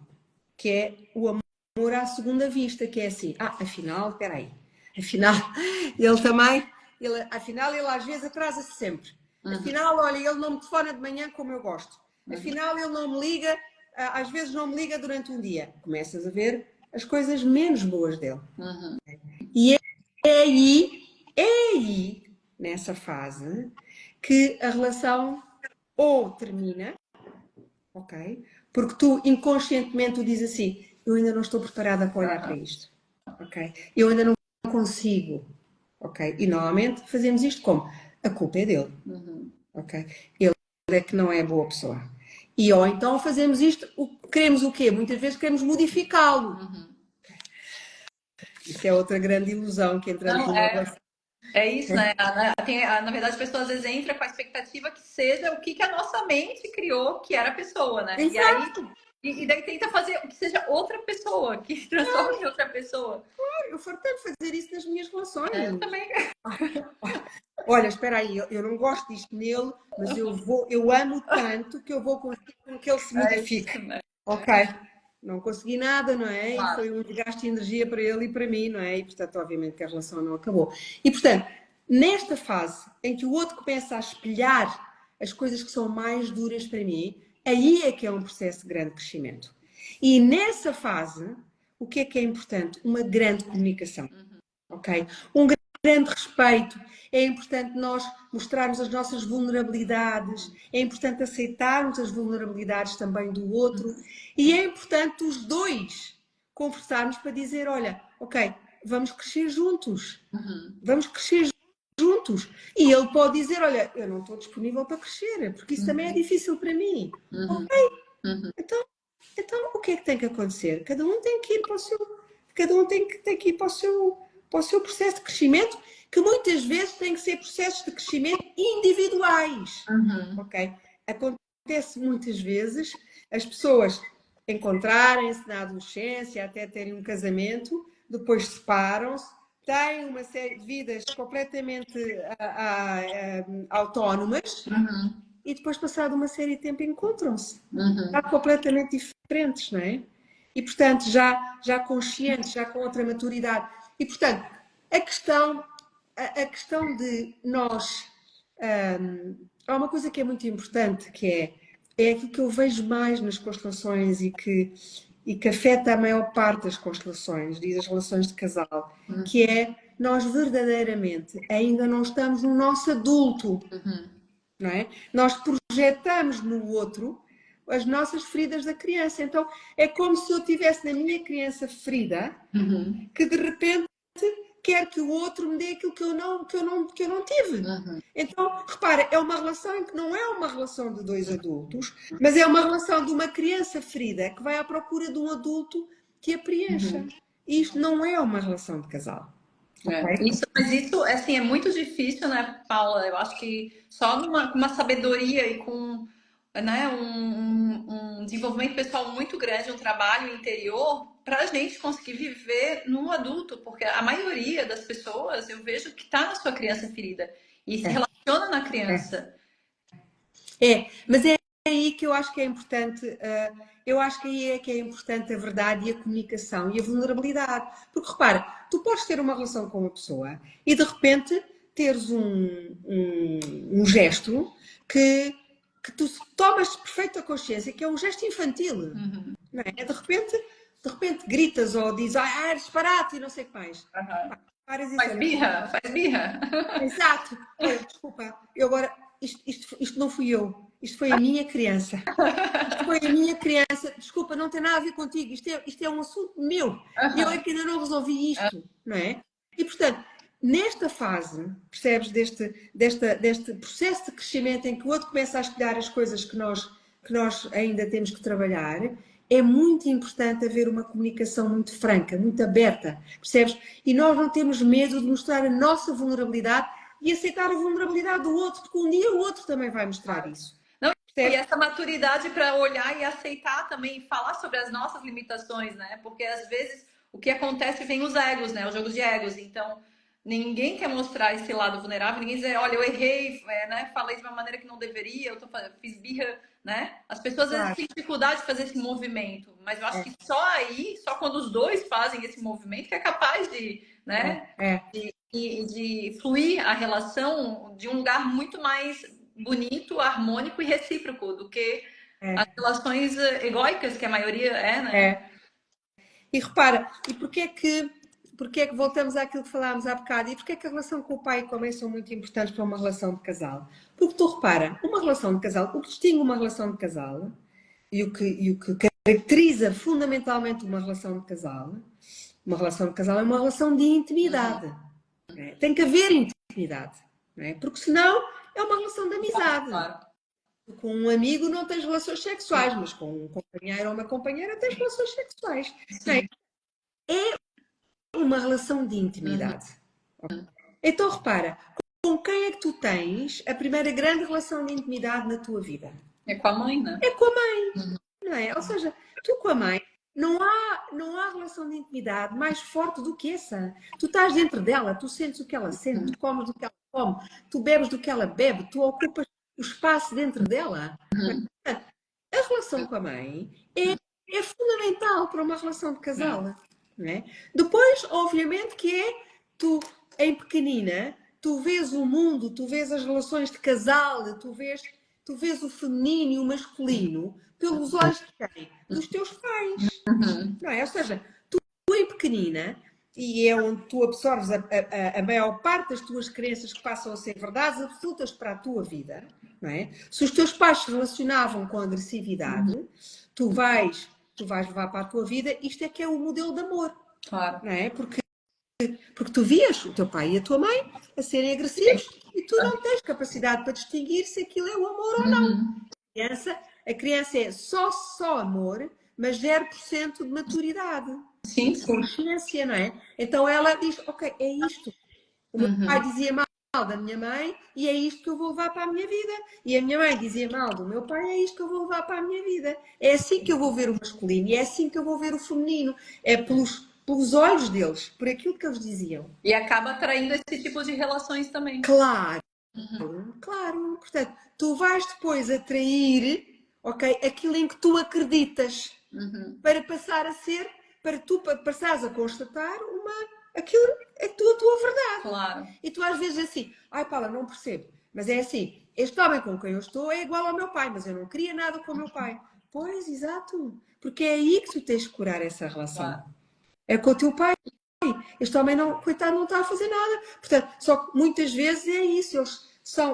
que é o amor à segunda vista, que é assim, afinal, espera aí, afinal, afinal ele às vezes atrasa-se sempre. Afinal, olha, ele não me telefona de manhã como eu gosto. Afinal, ele não me liga, às vezes não me liga durante um dia. Começas a ver as coisas menos boas dele. E é aí, nessa fase, que a relação ou termina, ok? Porque tu inconscientemente dizes assim, eu ainda não estou preparada para olhar para isto, ok? Eu ainda não consigo, ok? E normalmente fazemos isto como? A culpa é dele, ok? Ele é que não é boa pessoa. E ou então fazemos isto, queremos o quê? Muitas vezes queremos modificá-lo. Isso é outra grande ilusão que entramos numa relação. É isso, né? Na verdade, a pessoa às vezes entra com a expectativa que seja o que a nossa mente criou que era a pessoa, né? Exato. E daí tenta fazer que seja outra pessoa, que transforme em outra pessoa. Eu fartei de fazer isso nas minhas relações. Eu também. Olha, espera aí, eu não gosto disto nele, mas eu amo tanto que eu vou conseguir com que ele se modifique. Né? Ok. Não consegui nada, não é? Claro. E foi um desgaste de energia para ele e para mim, não é? E portanto, obviamente que a relação não acabou. E portanto, nesta fase em que o outro começa a espelhar as coisas que são mais duras para mim, aí é que é um processo de grande crescimento. E nessa fase, o que é importante? Uma grande comunicação, ok? Um grande respeito. É importante nós mostrarmos as nossas vulnerabilidades, é importante aceitarmos as vulnerabilidades também do outro e é importante os dois conversarmos para dizer, olha, ok, vamos crescer juntos, vamos crescer juntos. E ele pode dizer, olha, eu não estou disponível para crescer, porque isso também é difícil para mim. Ok, então o que é que tem que acontecer? Cada um tem que ir para o seu, cada um tem que ir para o seu processo de crescimento, que muitas vezes tem que ser processos de crescimento individuais. Ok? Acontece muitas vezes as pessoas encontrarem-se na adolescência, até terem um casamento, depois separam-se, têm uma série de vidas completamente autónomas e depois, passado uma série de tempo, encontram-se. Já completamente diferentes, não é? E, portanto, já conscientes, já com outra maturidade. E, portanto, a questão de nós... há uma coisa que é muito importante, que é aquilo que eu vejo mais nas constelações e que afeta a maior parte das constelações e das relações de casal, que é nós verdadeiramente ainda não estamos no nosso adulto, não é? Nós projetamos no outro as nossas feridas da criança. Então é como se eu tivesse na minha criança ferida, que de repente quer que o outro me dê aquilo que eu não tive. Então, repara, é uma relação em que não é uma relação de dois adultos, mas é uma relação de uma criança ferida que vai à procura de um adulto que a preencha. E isto não é uma relação de casal. Okay? Mas isso, assim, é muito difícil, né, Paula? Eu acho que só com uma sabedoria e com, né, um desenvolvimento pessoal muito grande, um trabalho interior, para a gente conseguir viver no adulto, porque a maioria das pessoas eu vejo que está na sua criança ferida e se relaciona na criança. Mas é aí que eu acho que é importante, eu acho que aí é que é importante a verdade e a comunicação e a vulnerabilidade. Porque repara, tu podes ter uma relação com uma pessoa e de repente teres um gesto que tu tomas perfeita consciência que é um gesto infantil. Não é? De repente gritas ou dizes, é disparate e não sei o que mais. Faz birra, faz birra. Exato. Olha, desculpa, eu agora, isto não fui eu. Isto foi a minha criança. Isto foi a minha criança. Desculpa, não tem nada a ver contigo. Isto é um assunto meu. E eu é que ainda não resolvi isto, não é? E, portanto, nesta fase, percebes, deste processo de crescimento em que o outro começa a espelhar as coisas que nós ainda temos que trabalhar, é muito importante haver uma comunicação muito franca, muito aberta, percebes? E nós não temos medo de mostrar a nossa vulnerabilidade e aceitar a vulnerabilidade do outro, porque um dia o outro também vai mostrar isso. Não, e essa maturidade para olhar e aceitar também, falar sobre as nossas limitações, né? Porque às vezes o que acontece vem os egos, né? Os jogos de egos. Então, ninguém quer mostrar esse lado vulnerável, ninguém dizer, olha, eu errei, né? Falei de uma maneira que não deveria, fiz birra, né? As pessoas às vezes têm dificuldade de fazer esse movimento, mas eu acho que só aí, só quando os dois fazem esse movimento, que é capaz de, né? De fluir a relação de um lugar muito mais bonito, harmônico e recíproco do que as relações egóicas, que a maioria é, né? E repara, e porquê é que voltamos àquilo que falámos há bocado? E porquê é que a relação com o pai e com a mãe são muito importantes para uma relação de casal? Porque tu repara, uma relação de casal, o que distingue uma relação de casal e o que caracteriza fundamentalmente uma relação de casal é uma relação de intimidade. Tem que haver intimidade, não é? Porque senão é uma relação de amizade. Claro. Com um amigo não tens relações sexuais, mas com um companheiro ou uma companheira tens relações sexuais. É uma relação de intimidade. Então repara, com quem é que tu tens a primeira grande relação de intimidade na tua vida? É com a mãe, né? É com a mãe, não é? Ou seja, tu com a mãe não há relação de intimidade mais forte do que essa. Tu estás dentro dela, tu sentes o que ela sente, tu comes do que ela come, tu bebes do que ela bebe, tu ocupas o espaço dentro dela. A relação com a mãe é fundamental para uma relação de casal. Não é? Depois, obviamente, que tu, em pequenina, tu vês o mundo, tu vês as relações de casal, tu vês tu vês o feminino e o masculino pelos olhos de quem? Dos teus pais, Uhum. não é? Ou seja, tu em pequenina, e é onde tu absorves a maior parte das tuas crenças que passam a ser verdades absolutas para a tua vida, não é? Se os teus pais se relacionavam com agressividade, tu vais, tu vais levar para a tua vida, isto é que é o modelo de amor, Claro. não é? Porque tu vias o teu pai e a tua mãe a serem agressivos e tu não tens capacidade para distinguir se aquilo é o amor ou não. Uhum. A criança é só amor, mas 0% de maturidade, Sim, de sim. consciência, não é? Então ela diz, ok, é isto. O meu pai Uhum. dizia mal da minha mãe e é isto que eu vou levar para a minha vida. E a minha mãe dizia mal do meu pai, é isto que eu vou levar para a minha vida. É assim que eu vou ver o masculino e é assim que eu vou ver o feminino. É pelos olhos deles, por aquilo que eles diziam. E acaba atraindo esse tipo de relações também. Claro, Uhum. claro. Portanto, tu vais depois atrair, ok, aquilo em que tu acreditas Uhum. para passar a ser, para tu passares a constatar aquilo é a tua verdade. Claro. E tu às vezes assim, ai Paula, não percebo. Mas é assim, este homem com quem eu estou é igual ao meu pai, mas eu não queria nada com o meu pai. Pois, exato. Porque é aí que tu tens que curar essa relação. Claro. É com o teu pai. Este homem, não, coitado, não está a fazer nada. Portanto, só que muitas vezes é isso.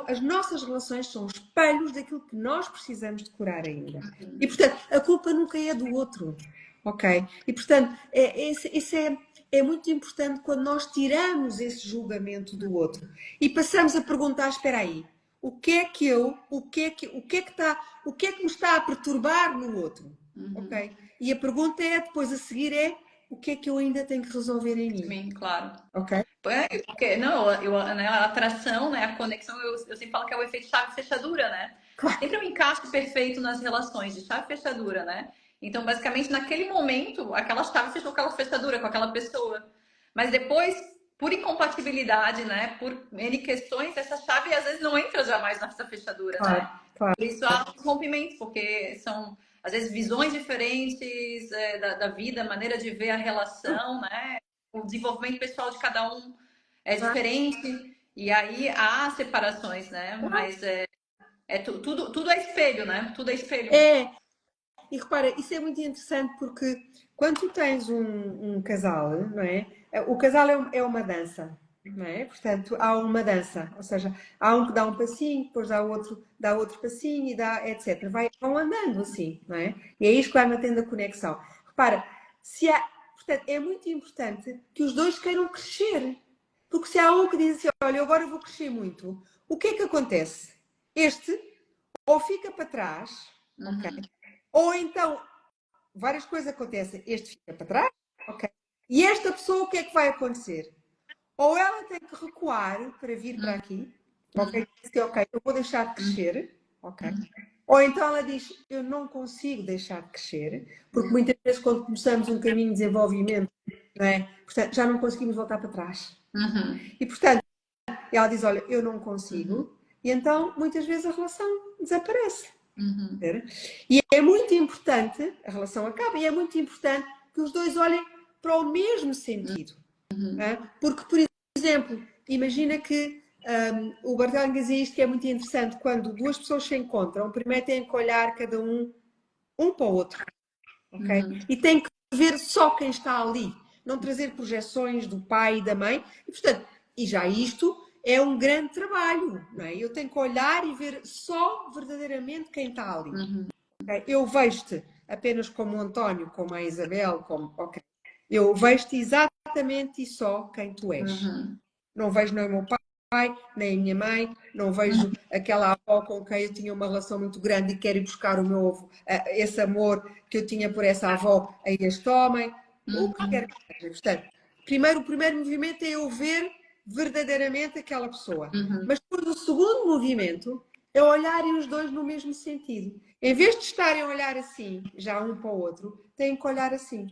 As nossas relações são espelhos daquilo que nós precisamos de curar ainda. E, portanto, a culpa nunca é do outro. Ok? E, portanto, isso é muito importante quando nós tiramos esse julgamento do outro e passamos a perguntar: espera aí, o que é que me está a perturbar no outro? Uhum. Ok? E a pergunta é, depois a seguir é: o que é que eu ainda tenho que resolver em mim? Sim, claro. Ok? Porque, não, né, a atração, né, a conexão, eu sempre falo que é o efeito chave-fechadura, né? Claro. Sempre um encaixe perfeito nas relações, de chave-fechadura, né? Então, basicamente, naquele momento, aquela chave fechou com aquela fechadura, com aquela pessoa. Mas depois, por incompatibilidade, né, por N questões, essa chave às vezes não entra jamais nessa fechadura, Claro, né? claro. Por isso há os rompimentos, porque são, às vezes, visões diferentes da vida, maneira de ver a relação, né? O desenvolvimento pessoal de cada um é diferente, e aí há separações, né? Mas tudo é espelho, né? Tudo é espelho. É, e repara, isso é muito interessante porque quando tu tens um casal, não é? O casal é uma dança, não é? Portanto, há uma dança, ou seja, há um que dá um passinho, depois dá outro passinho e dá, etc. Vão andando assim, não é? E é isto que vai mantendo a conexão. Repara, portanto, é muito importante que os dois queiram crescer. Porque se há um que diz assim, olha, eu agora vou crescer muito, o que é que acontece? Este ou fica para trás, ok? Uhum. Ou então, várias coisas acontecem. Este fica para trás, ok? E esta pessoa, o que é que vai acontecer? Ou ela tem que recuar para vir para aqui, ok? Diz, ok, eu vou deixar de crescer, ok? Ou então ela diz, eu não consigo deixar de crescer, porque muitas vezes quando começamos um caminho de desenvolvimento, não é? Portanto, já não conseguimos voltar para trás. Uhum. E portanto, ela diz, olha, eu não Uhum. consigo, e então muitas vezes a relação desaparece. Uhum. E é muito importante, a relação acaba, e é muito importante que os dois olhem para o mesmo sentido. Porque, por exemplo, imagina que o Barthelin dizia isto que é muito interessante, quando duas pessoas se encontram, primeiro têm que olhar cada um para o outro, ok? Uhum. E tem que ver só quem está ali, não trazer projeções do pai e da mãe, e portanto, e já isto é um grande trabalho, não é? Eu tenho que olhar e ver só verdadeiramente quem está ali. Uhum. Okay? Eu vejo-te apenas como o António, como a Isabel, okay. Eu vejo-te exatamente e só quem tu és. Uhum. Não vejo nem o meu pai, nem a minha mãe, não vejo aquela avó com quem eu tinha uma relação muito grande e quero ir buscar o meu esse amor que eu tinha por essa avó a este homem, o que quer que seja. Portanto, o primeiro movimento é eu ver verdadeiramente aquela pessoa. Uhum. Mas depois o segundo movimento é olharem os dois no mesmo sentido. Em vez de estarem a olhar assim, já um para o outro, têm que olhar assim.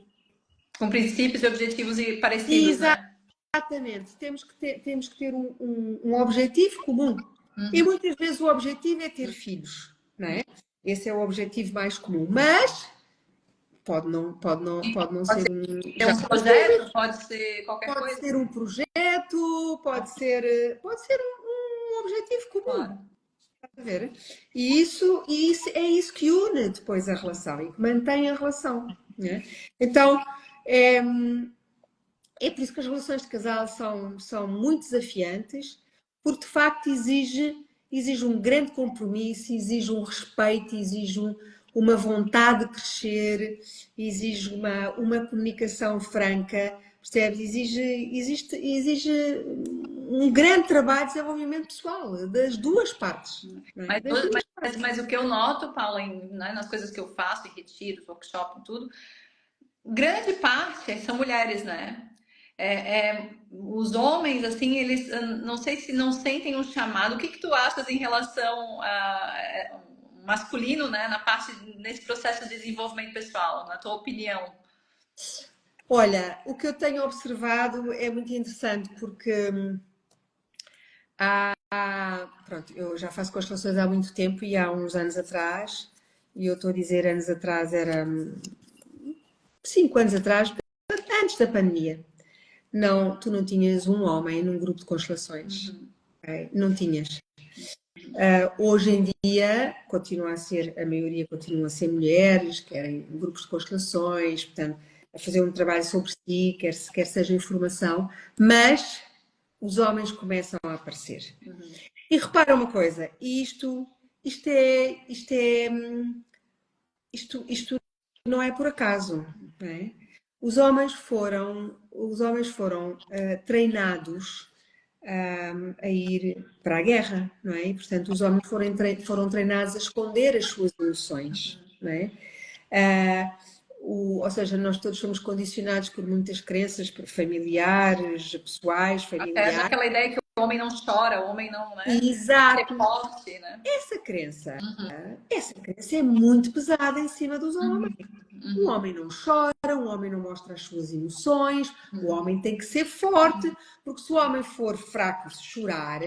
Com princípios e objetivos parecidos, Exatamente. né? Temos que ter um objetivo comum. E Uhum. muitas vezes o objetivo é ter filhos, não é? Esse é o objetivo mais comum. Mas pode não Pode ser ser um. Já um projeto, pode ser qualquer pode coisa. ser um projeto, pode ser um objetivo comum. Claro. a ver? E isso é isso que une depois a relação e que mantém a relação, né? Então, é, é por isso que as relações de casal são muito desafiantes, porque de facto exige um grande compromisso, exige um respeito, exige uma vontade de crescer, exige uma comunicação franca, percebes? Exige um grande trabalho de desenvolvimento pessoal, das duas partes. Não é? Mas, Das duas mas o que eu noto, Paula, né, nas coisas que eu faço, em retiros, workshop, tudo, grande parte são mulheres, né? Os homens, assim, eles não sei se não sentem um chamado. O que tu achas em relação a masculino, né, na parte nesse processo de desenvolvimento pessoal, na tua opinião? Olha, o que eu tenho observado é muito interessante porque pronto, eu já faço constelações há muito tempo e há uns anos atrás, e eu estou a dizer anos atrás, era 5 anos atrás, antes da pandemia. Não, tu não tinhas um homem num grupo de constelações. Ok? Não tinhas. Hoje em dia, continua a ser, a maioria continua a ser mulheres, querem grupos de constelações, portanto, a fazer um trabalho sobre si, quer seja informação, mas os homens começam a aparecer. E repara uma coisa, isto não é por acaso, não é? Os homens foram treinados a ir para a guerra, não é? E, portanto, os homens foram treinados a esconder as suas emoções, não é? Ou seja, nós todos somos condicionados por muitas crenças familiares, pessoais, Até familiares. naquela ideia que o homem não chora, o homem não, né, tem que ser Exato. forte, né? Essa crença, essa crença é muito pesada em cima dos homens. Um homem não chora, um homem não mostra as suas emoções, o homem tem que ser forte, porque se o homem for fraco se chorar,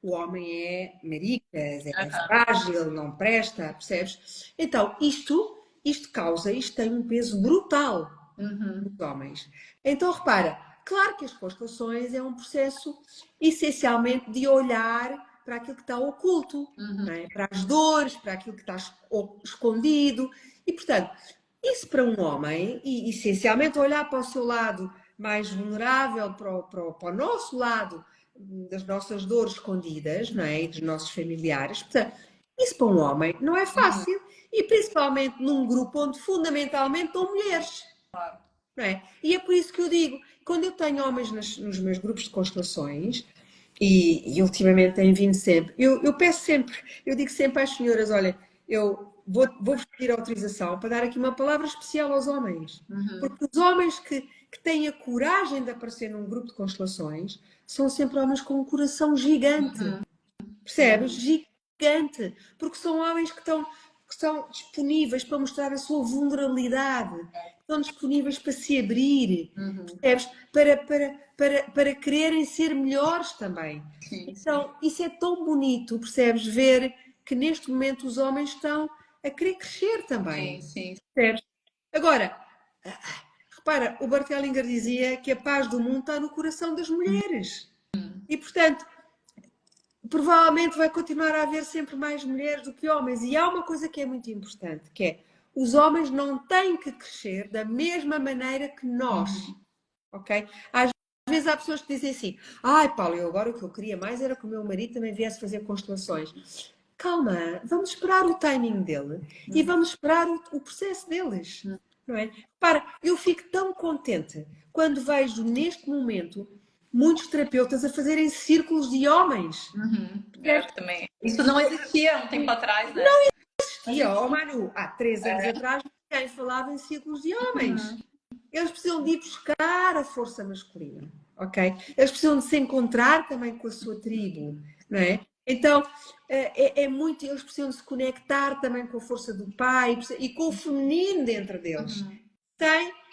o homem é maricas, é frágil, não presta, percebes? Então, isto tem um peso brutal nos homens. Então, repara, claro que as constelações é um processo essencialmente de olhar para aquilo que está oculto, não é? Para as dores, para aquilo que está escondido. E, portanto, isso para um homem, e essencialmente olhar para o seu lado mais vulnerável, para o nosso lado das nossas dores escondidas, não é? E dos nossos familiares. Portanto, isso para um homem não é fácil. E principalmente num grupo onde fundamentalmente estão mulheres. Claro. Não é? E é por isso que eu digo, quando eu tenho homens nos meus grupos de constelações, e ultimamente têm vindo sempre, eu peço sempre, eu digo sempre às senhoras, olha, eu vou-vos pedir autorização para dar aqui uma palavra especial aos homens. Porque os homens que têm a coragem de aparecer num grupo de constelações são sempre homens com um coração gigante. Percebes? Gigante. Porque são homens que estão disponíveis para mostrar a sua vulnerabilidade, estão disponíveis para se abrir, percebes? Para quererem ser melhores também. Sim, Então, isso é tão bonito, percebes? Ver que neste momento os homens estão a querer crescer também. sim. Percebes? Agora, repara, o Bart Hellinger dizia que a paz do mundo está no coração das mulheres. E, portanto, provavelmente vai continuar a haver sempre mais mulheres do que homens. E há uma coisa que é muito importante, que é os homens não têm que crescer da mesma maneira que nós, ok? Às vezes há pessoas que dizem assim, ai Paulo, agora o que eu queria mais era que o meu marido também viesse fazer constelações. Calma, vamos esperar o timing dele e vamos esperar o processo deles, não é? Para, eu fico tão contente quando vejo neste momento muitos terapeutas a fazerem círculos de homens. Também. Isso não existia um tempo atrás, né? E, ó, Manu, há 3 anos atrás, ninguém falava em círculos de homens. Eles precisam de ir buscar a força masculina, ok? Eles precisam de se encontrar também com a sua tribo, não é? Então, eles precisam de se conectar também com a força do pai e com o feminino dentro deles,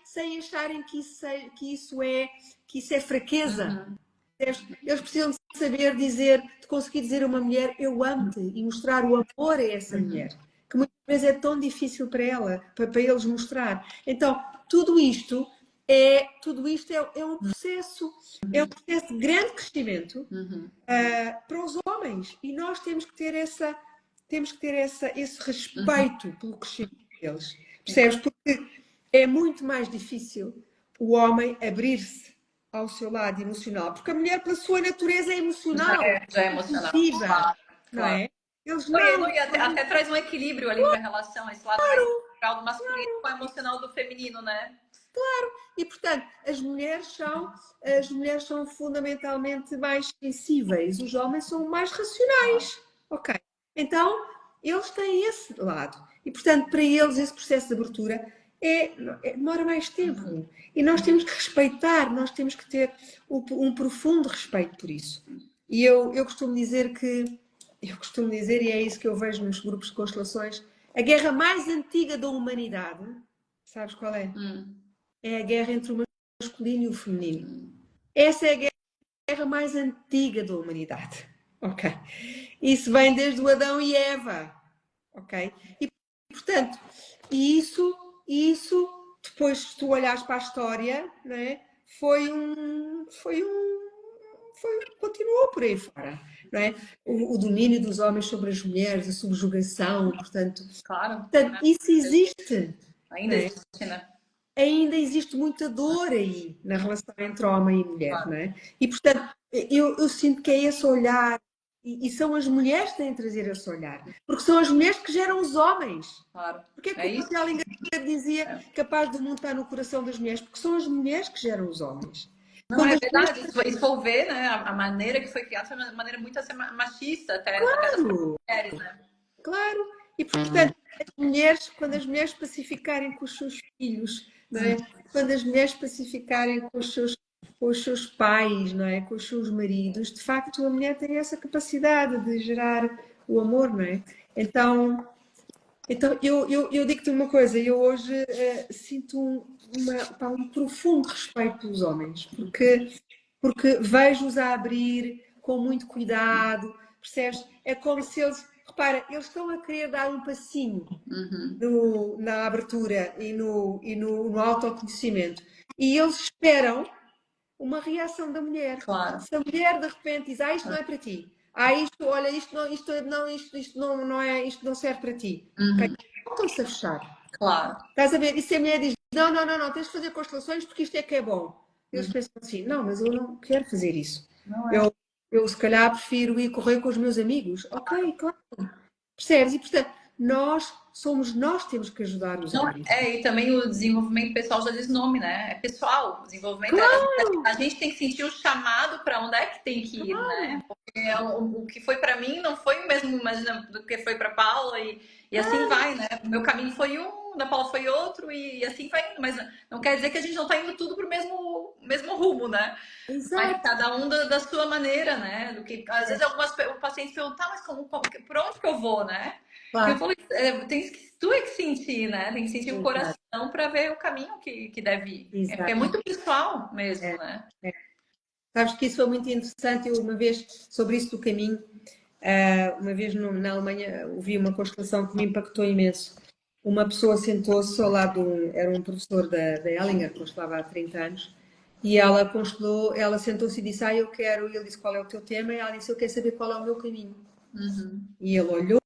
sem acharem que isso é fraqueza. Eles precisam de saber dizer, de conseguir dizer a uma mulher, eu amo-te, e mostrar o amor a essa mulher, que muitas vezes é tão difícil para ela, para eles mostrar. Então, tudo isto tudo isto é um processo de grande crescimento para os homens. E nós temos que ter esse respeito pelo crescimento deles. Percebes? Porque é muito mais difícil o homem abrir-se ao seu lado emocional, porque a mulher, pela sua natureza, é emocional, Já é emocional. viva, não Claro. é? Eles Não, não. e até traz um equilíbrio ali para a relação, esse lado mais emocional do masculino com o emocional do feminino, né? E, portanto, as mulheres são fundamentalmente mais sensíveis, os homens são mais racionais. Ok? Então, eles têm esse lado. E, portanto, para eles, esse processo de abertura demora mais tempo. E nós temos que respeitar, nós temos que ter um profundo respeito por isso. E eu costumo dizer, e é isso que eu vejo nos grupos de constelações, a guerra mais antiga da humanidade, sabes qual é? É a guerra entre o masculino e o feminino. Essa é a guerra mais antiga da humanidade. Ok? Isso vem desde o Adão e Eva. Ok? E, portanto, isso depois, se tu olhares para a história, não é? Continuou por aí fora, não é? O domínio dos homens sobre as mulheres, a subjugação, portanto, Claro. isso existe. Ainda existe, né? Ainda existe muita dor aí na relação entre homem e mulher, Claro. não é? E, portanto, eu sinto que é esse olhar, e são as mulheres que têm de trazer esse olhar, porque são as mulheres que geram os homens. Claro. Porque é que É o isso? Pascal dizia que a paz do mundo está no coração das mulheres? Porque são as mulheres que geram os homens. Não, Quando é as mulheres... verdade. Se for ver, né, a maneira que foi criada foi uma maneira muito assim, machista, até das Claro, mulheres, né? claro. E, portanto, quando as mulheres pacificarem com os seus filhos, não é? Quando as mulheres pacificarem com os seus pais, não é? Com os seus maridos, de facto a mulher tem essa capacidade de gerar o amor, não é? Então eu digo-te uma coisa, eu hoje sinto um profundo respeito pelos homens, porque vejo-os a abrir com muito cuidado, percebes? É como se repara, eles estão a querer dar um passinho na abertura e no autoconhecimento. E eles esperam uma reação da mulher. Claro. Se a mulher de repente diz, isto não é para ti. Olha, isto não serve para ti. Ok? Voltam-se a fechar. Claro. Estás a ver? E se a mulher diz, não, tens de fazer constelações porque isto é que é bom. Eles pensam assim, não, mas eu não quero fazer isso. Não é. Eu se calhar prefiro ir correr com os meus amigos. Ok, claro. Percebes? E portanto, nós temos que ajudar os Não, homens. e também o desenvolvimento pessoal já diz nome, né? É pessoal. O desenvolvimento Claro. a gente tem que sentir o chamado para onde é que tem que ir, né? Porque o que foi para mim não foi o mesmo, imagina, do que foi para Paula e assim vai, né? O meu caminho foi um, da Paula foi outro e assim vai indo, mas não quer dizer que a gente não tá indo tudo pro mesmo rumo, né? Exato. Mas cada um da sua maneira, né? Do que às vezes algumas pacientes perguntam, mas por onde que eu vou, né? Claro. Eu falo, tu é que sentir, né? Tem que sentir o coração para ver o caminho que deve ir. Exato. É muito pessoal mesmo, né? Sabes que isso foi muito interessante. Eu uma vez, sobre isso do caminho, uma vez na Alemanha ouvi uma constelação que me impactou imenso. Uma pessoa sentou-se ao lado era um professor da Ellinger, que constelava há 30 anos, e ela constelou, ela sentou-se e disse, eu quero, e ele disse, qual é o teu tema? E ela disse, eu quero saber qual é o meu caminho. E ele olhou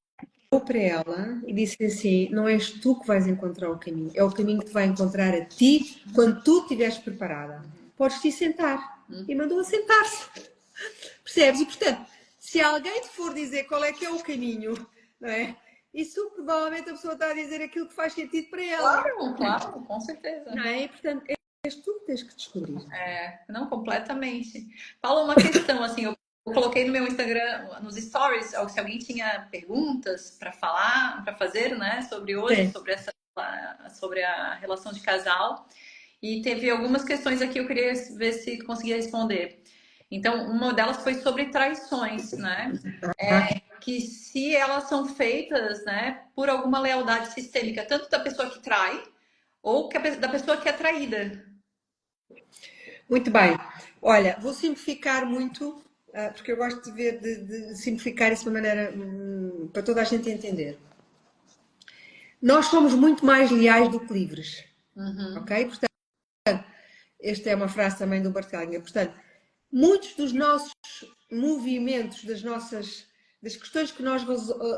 para ela e disse assim, não és tu que vais encontrar o caminho, é o caminho que te vai encontrar a ti quando tu estiveres preparada. Podes-te sentar. E mandou-a sentar-se. Percebes? E, portanto, se alguém te for dizer qual é que é o caminho, não é? Isso provavelmente a pessoa está a dizer aquilo que faz sentido para ela. Claro, com certeza. Não é? E, portanto, és tu que tens que descobrir. Não, completamente. Fala uma questão, assim, eu coloquei no meu Instagram, nos stories, se alguém tinha perguntas para falar, para fazer, né, sobre hoje, sobre a relação de casal. E teve algumas questões aqui, eu queria ver se conseguia responder. Então, uma delas foi sobre traições, né? Que se elas são feitas, né, por alguma lealdade sistêmica, tanto da pessoa que trai, ou da pessoa que é traída. Muito bem. Olha, vou simplificar muito, porque eu gosto de simplificar isso de uma maneira para toda a gente entender. Nós somos muito mais leais do que livres. Ok? Portanto, Esta é uma frase também do Bert Hellinger. Portanto, muitos dos nossos movimentos, das questões que nós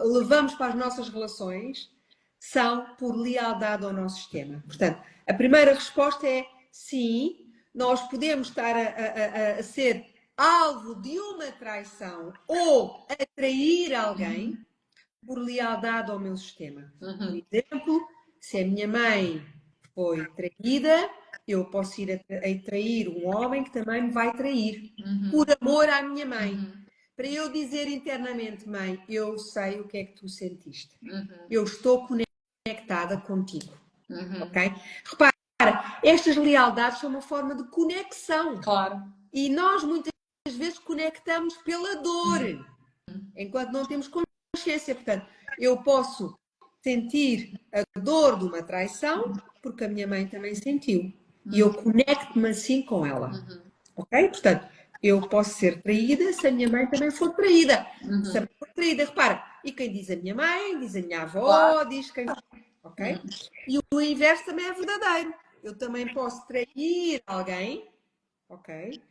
levamos para as nossas relações, são por lealdade ao nosso sistema. Portanto, a primeira resposta é sim, nós podemos estar a ser alvo de uma traição ou atrair alguém por lealdade ao meu sistema. Por exemplo, se a minha mãe foi traída, eu posso ir a trair um homem que também me vai trair, por amor à minha mãe. Para eu dizer internamente, mãe, eu sei o que é que tu sentiste. Eu estou conectada contigo. Ok? Repara, estas lealdades são uma forma de conexão. Claro. E nós muitas vezes conectamos pela dor, enquanto não temos consciência. Portanto, eu posso sentir a dor de uma traição porque a minha mãe também sentiu. E eu conecto-me assim com ela. Ok? Portanto, eu posso ser traída se a minha mãe também for traída. Se a mãe for traída, repara, e quem diz a minha mãe, diz a minha avó, Claro. diz quem. Ok? E o inverso também é verdadeiro. Eu também posso trair alguém, ok?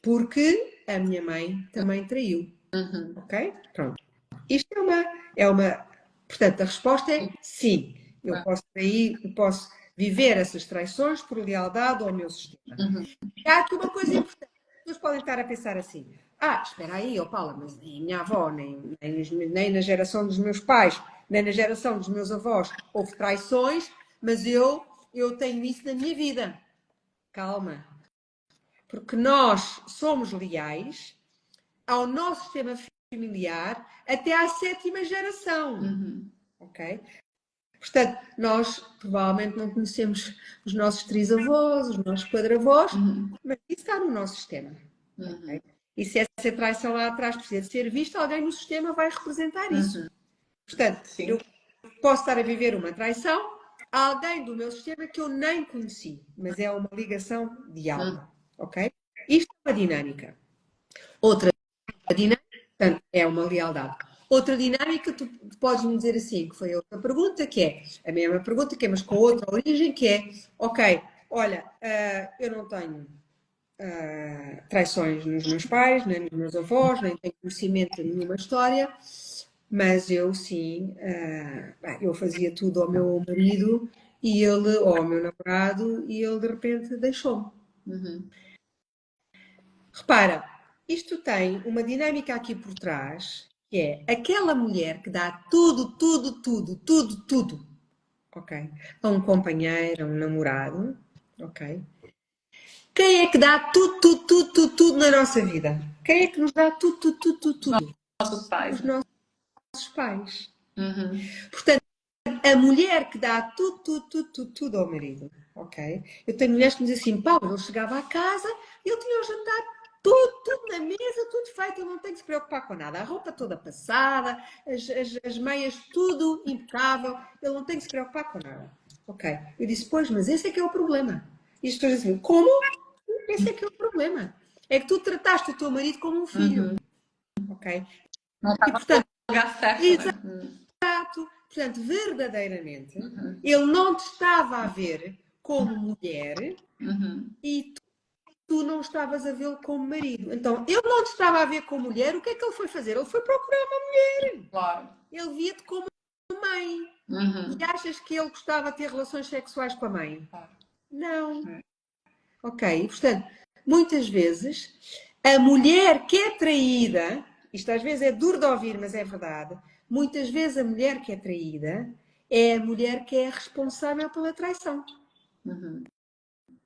Porque a minha mãe também traiu. Ok? Pronto. Isto portanto, a resposta é sim. Eu posso trair, eu posso viver essas traições por lealdade ao meu sistema. E há aqui uma coisa importante. As pessoas podem estar a pensar assim: espera aí, Paula, mas nem a minha avó, nem na geração dos meus pais, nem na geração dos meus avós houve traições, mas eu tenho isso na minha vida. Calma. Porque nós somos leais ao nosso sistema familiar até à 7ª geração. Ok? Portanto, nós provavelmente não conhecemos os nossos trisavós, os nossos quadravós, mas isso está no nosso sistema. Okay? E se essa traição lá atrás precisa de ser vista, alguém no sistema vai representar isso. Portanto, eu posso estar a viver uma traição a alguém do meu sistema que eu nem conheci, mas é uma ligação de alma. Ok? Isto é uma dinâmica. Outra dinâmica, portanto, é uma lealdade. Outra dinâmica, tu podes me dizer assim, que foi a outra pergunta, que é a mesma pergunta, que é, mas com outra origem, que é, ok, olha, eu não tenho traições nos meus pais, nem nos meus avós, nem tenho conhecimento de nenhuma história, mas eu sim, eu fazia tudo ao meu marido e ele, ou ao meu namorado, e ele de repente deixou-me. Repara, isto tem uma dinâmica aqui por trás, que é aquela mulher que dá tudo, tudo, tudo, tudo, tudo, ok? A um companheiro, a um namorado, ok? Quem é que dá tudo, tudo, tudo, tudo, tudo na nossa vida? Quem é que nos dá tudo, tudo, tudo, tudo, tudo? Nossos pais. Os nossos pais. Portanto, a mulher que dá tudo, tudo, tudo, tudo, tudo ao marido, ok? Eu tenho mulheres que me dizem assim, Paulo, ele chegava à casa e ele tinha o jantar tudo na mesa, tudo feito, ele não tem que se preocupar com nada. A roupa toda passada, as meias, tudo impecável, ele não tem que se preocupar com nada. Ok? Eu disse, pois, mas esse é que é o problema. E as pessoas dizem, como? Esse é que é o problema. É que tu trataste o teu marido como um filho. Ok? Não E estava portanto, no lugar certo, exato, portanto, verdadeiramente, ele não te estava a ver como mulher e tu não estavas a vê-lo como marido. Então, ele não te estava a ver como mulher, o que é que ele foi fazer? Ele foi procurar uma mulher. Claro. Ele via-te como mãe. E achas que ele gostava de ter relações sexuais com a mãe? Não. Ok? Portanto, muitas vezes, a mulher que é traída, isto às vezes é duro de ouvir, mas é verdade, muitas vezes a mulher que é traída é a mulher que é responsável pela traição.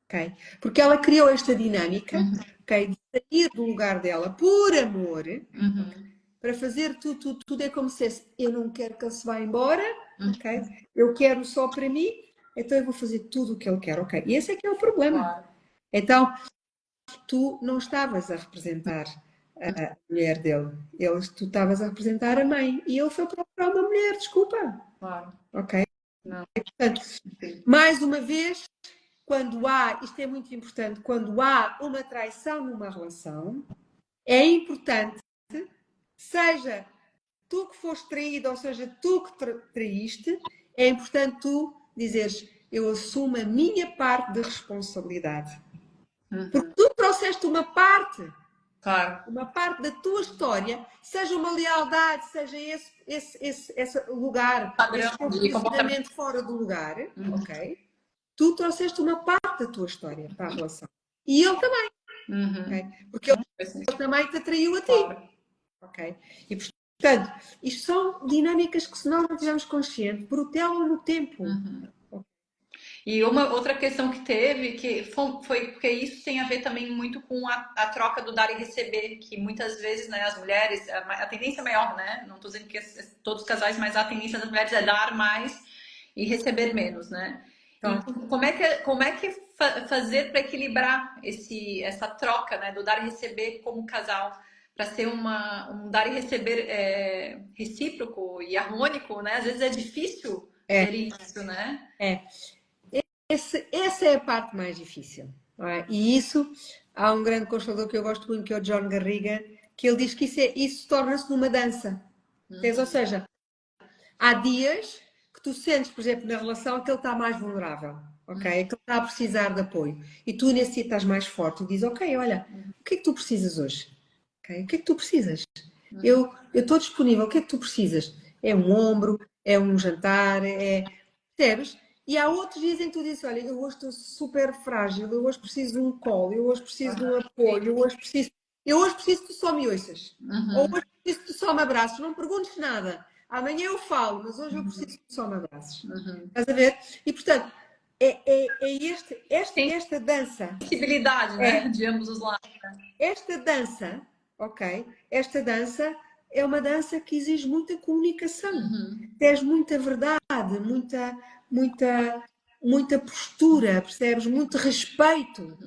Okay? Porque ela criou esta dinâmica, okay, de sair do lugar dela por amor, para fazer tudo, tudo, tudo. É como se dissesse, eu não quero que ele se vá embora, okay? Eu quero só para mim, então eu vou fazer tudo o que ele quer. Okay? E esse é que é o problema. Claro. Então, tu não estavas a representar a mulher dele, tu estavas a representar a mãe, e ele foi procurar uma mulher, desculpa. Claro. Ok? Não. Portanto, mais uma vez, quando há, isto é muito importante, quando há uma traição numa relação, é importante, seja tu que foste traído, ou seja, tu que traíste, é importante tu dizeres, eu assumo a minha parte de responsabilidade. Porque tu trouxeste Claro. uma parte da tua história, seja uma lealdade, seja esse lugar, Padrão esse teu de comportamento. posicionamento fora do lugar, ok? Tu trouxeste uma parte da tua história para a relação. E ele também, ok? Porque ele também te atraiu a ti, Claro. ok? E portanto, isto são dinâmicas que se nós não tivermos consciente, protelam no tempo. E uma outra questão que teve, que foi porque isso tem a ver também muito com a troca do dar e receber, que muitas vezes, né, as mulheres, a tendência é maior, né? Não estou dizendo que todos os casais, mas a tendência das mulheres é dar mais e receber menos, né? Então, E como é que fazer para equilibrar essa troca, né, do dar e receber como casal, para ser um dar e receber recíproco e harmônico, né? Às vezes é difícil ter isso, né? essa é a parte mais difícil, não é? E isso, há um grande constelador que eu gosto muito, que é o John Garriga, que ele diz que isso torna-se numa dança. Ou seja, há dias que tu sentes, por exemplo, na relação que ele está mais vulnerável, ok? Que ele está a precisar de apoio. E tu nesse dia estás mais forte e dizes, ok, olha, o que é que tu precisas hoje? Okay? O que é que tu precisas? Eu estou disponível, o que é que tu precisas? É um ombro, é um jantar, percebes? E há outros dias em que tu dizes, olha, eu hoje estou super frágil, eu hoje preciso de um colo, eu hoje preciso de um apoio, eu hoje preciso que tu só me ouças. Ou hoje preciso que tu só me abraços, não me perguntes nada. Amanhã eu falo, mas hoje eu preciso que tu só me abraços. Estás a ver? E portanto, esta dança. Sensibilidade, né? De ambos os lados. Esta dança, ok? Esta dança é uma dança que exige muita comunicação. Tens muita verdade, muita postura, percebes? Muito respeito,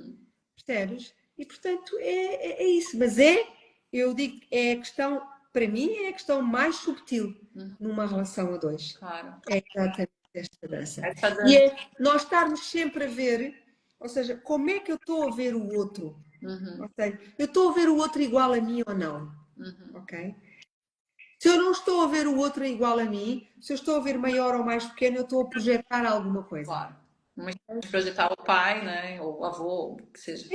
percebes? E portanto é isso. Mas eu digo, é a questão, para mim, é a questão mais subtil numa relação a dois. Claro. É exatamente esta dança. Essa dança. E é nós estarmos sempre a ver, ou seja, como é que eu estou a ver o outro? Ok? Eu estou a ver o outro igual a mim ou não? Ok? Se eu não estou a ver o outro igual a mim, se eu estou a ver maior ou mais pequeno, eu estou a projetar alguma coisa. Claro. Uma de projetar o pai, né? Ou o avô, o que seja.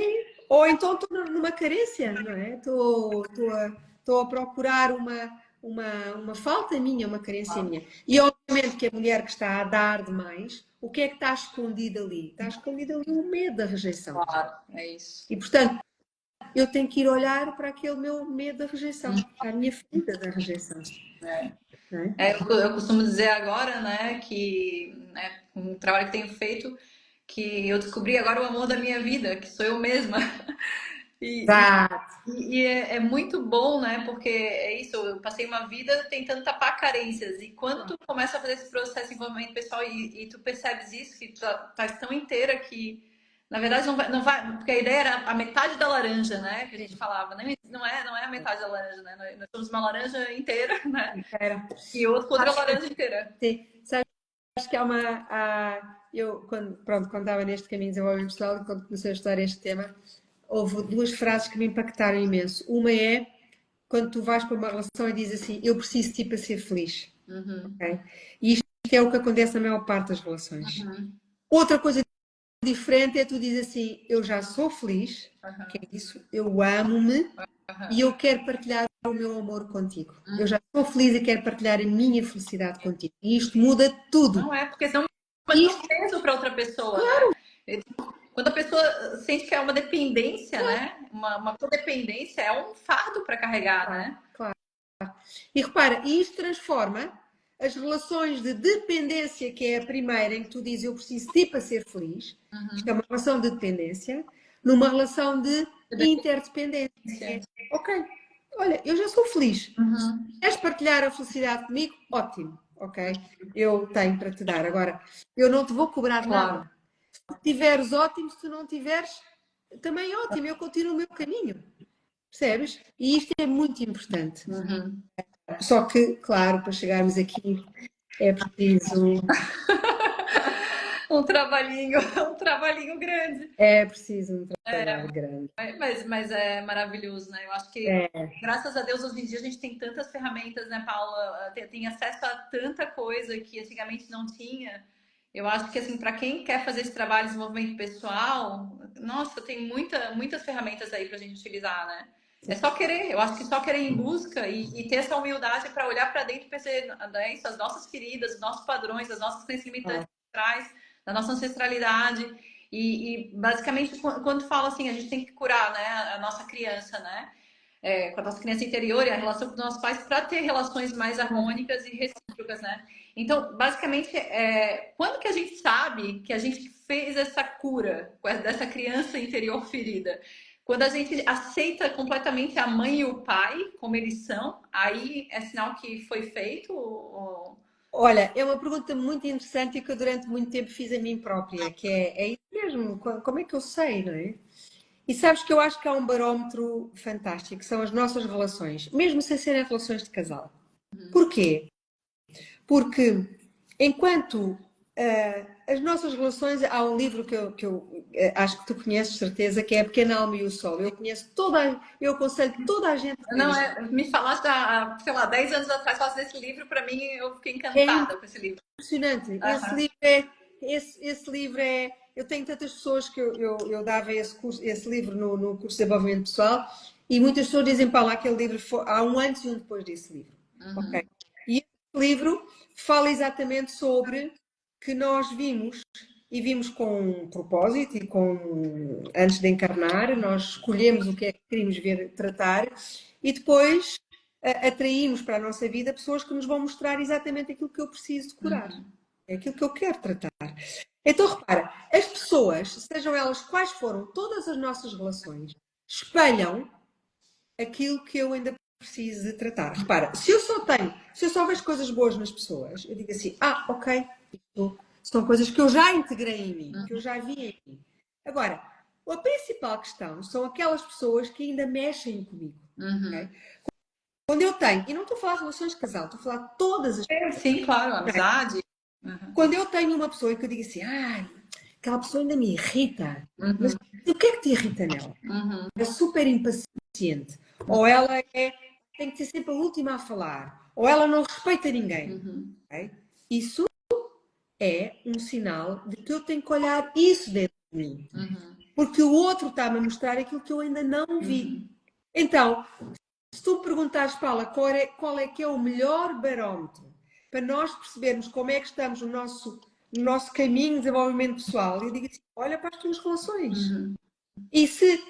Ou então estou numa carência, não é? Estou a procurar uma falta minha, uma carência minha. E obviamente que a mulher que está a dar demais, o que é que está escondido ali? Está escondido ali o medo da rejeição. Claro, é isso. E portanto, eu tenho que ir olhar para aquele meu medo da rejeição, para a minha ferida da rejeição. Eu costumo dizer agora, né, que né, um trabalho que tenho feito, que eu descobri agora o amor da minha vida, que sou eu mesma. É muito bom, né? Porque é isso, eu passei uma vida tentando tapar carências. E quando tu começa a fazer esse processo de envolvimento pessoal e tu percebes isso, que tu tá tão inteira que, na verdade, não vai. Porque a ideia era a metade da laranja, né? Que a gente falava. Não é a metade da laranja, né? Nós somos uma laranja inteira, né? E outra laranja inteira. Sim, sabes que há eu, quando estava neste caminho de desenvolvimento pessoal e quando comecei a estudar este tema, houve duas frases que me impactaram imenso. Uma é quando tu vais para uma relação e dizes assim, eu preciso de ti para ser feliz. Okay? E isto é o que acontece na maior parte das relações. Outra coisa diferente é tu dizes assim, eu já sou feliz, que é isso, eu amo-me e eu quero partilhar o meu amor contigo. Eu já sou feliz e quero partilhar a minha felicidade contigo. E isto muda tudo. Não é, porque senão é um peso para outra pessoa, claro. Né? Quando a pessoa sente que é uma dependência, né? Uma codependência é um fardo para carregar, né? Claro. E repara, isto transforma as relações de dependência, que é a primeira, em que tu dizes eu preciso de ti para ser feliz, isto é uma relação de dependência, numa relação de interdependência. Ok, olha, eu já sou feliz. Queres partilhar a felicidade comigo? Ótimo, ok? Eu tenho para te dar. Agora, eu não te vou cobrar nada. Se tiveres, ótimo. Se tu não tiveres, também ótimo. Eu continuo o meu caminho. Percebes? E isto é muito importante. Só que, claro, para chegarmos aqui é preciso... um trabalhinho grande. É preciso um trabalho grande. Mas é maravilhoso, né? Eu acho que, graças a Deus, hoje em dia a gente tem tantas ferramentas, né, Paula? Tem acesso a tanta coisa que antigamente não tinha. Eu acho que, assim, para quem quer fazer esse trabalho de desenvolvimento pessoal, nossa, tem muitas ferramentas aí para a gente utilizar, né? É só querer, eu acho que só querer ir em busca e ter essa humildade para olhar para dentro e perceber, né, isso, as nossas feridas, os nossos padrões, as nossas crenças limitantes Ah, atrás, da nossa ancestralidade. Basicamente, quando fala assim, a gente tem que curar, né, a nossa criança, né? Com a nossa criança interior e a relação com os nossos pais para ter relações mais harmônicas e recíprocas, né? Então, basicamente, quando que a gente sabe que a gente fez essa cura dessa criança interior ferida? Quando a gente aceita completamente a mãe e o pai como eles são, aí é sinal que foi feito? olha, é uma pergunta muito interessante e que eu durante muito tempo fiz a mim própria, que é isso mesmo, como é que eu sei, não é? E sabes que eu acho que há um barómetro fantástico, que são as nossas relações, mesmo sem serem relações de casal. Porquê? Porque enquanto as nossas relações, há um livro que eu acho que tu conheces, certeza, que é A Pequena Alma e o Sol. Eu conheço eu aconselho toda a gente a ler Não, este me falaste há, sei lá, 10 anos atrás, falaste desse livro, para mim eu fiquei livro. encantada com esse livro. Impressionante. Aham. Esse livro é. Eu tenho tantas pessoas que eu dava esse livro no curso de desenvolvimento pessoal e muitas pessoas dizem, Paulo, aquele livro há um antes e um depois desse livro. Ok? Uhum. E esse livro fala exatamente sobre que nós vimos e vimos com um propósito e antes de encarnar, nós escolhemos o que é que queríamos ver tratar e depois atraímos para a nossa vida pessoas que nos vão mostrar exatamente aquilo que eu preciso de curar. Uhum. É aquilo que eu quero tratar. Então, repara, as pessoas, sejam elas quais foram, todas as nossas relações, espelham aquilo que eu ainda preciso de tratar. Repara, se eu só vejo coisas boas nas pessoas, eu digo assim, ok, isto são coisas que eu já integrei em mim, que eu já vi em mim. Agora, a principal questão são aquelas pessoas que ainda mexem comigo. Uhum. Okay? Quando eu tenho, e não estou a falar de relações de casal, estou a falar de todas as Sim, pessoas. claro, Okay? amizade. Uhum. Quando eu tenho uma pessoa que eu digo assim, aquela pessoa ainda me irrita, mas Uhum. o que é que te irrita nela? Uhum. É super impaciente, ou ela tem que ser sempre a última a falar, ou ela não respeita ninguém. Uhum. Okay? Isso é um sinal de que eu tenho que olhar isso dentro de mim, Uhum. porque o outro está-me a mostrar aquilo que eu ainda não vi. Uhum. Então, se tu me perguntares, Paula, qual é que é o melhor barómetro para nós percebermos como é que estamos no nosso caminho de desenvolvimento pessoal, eu digo assim, olha para as tuas relações. Uhum. E se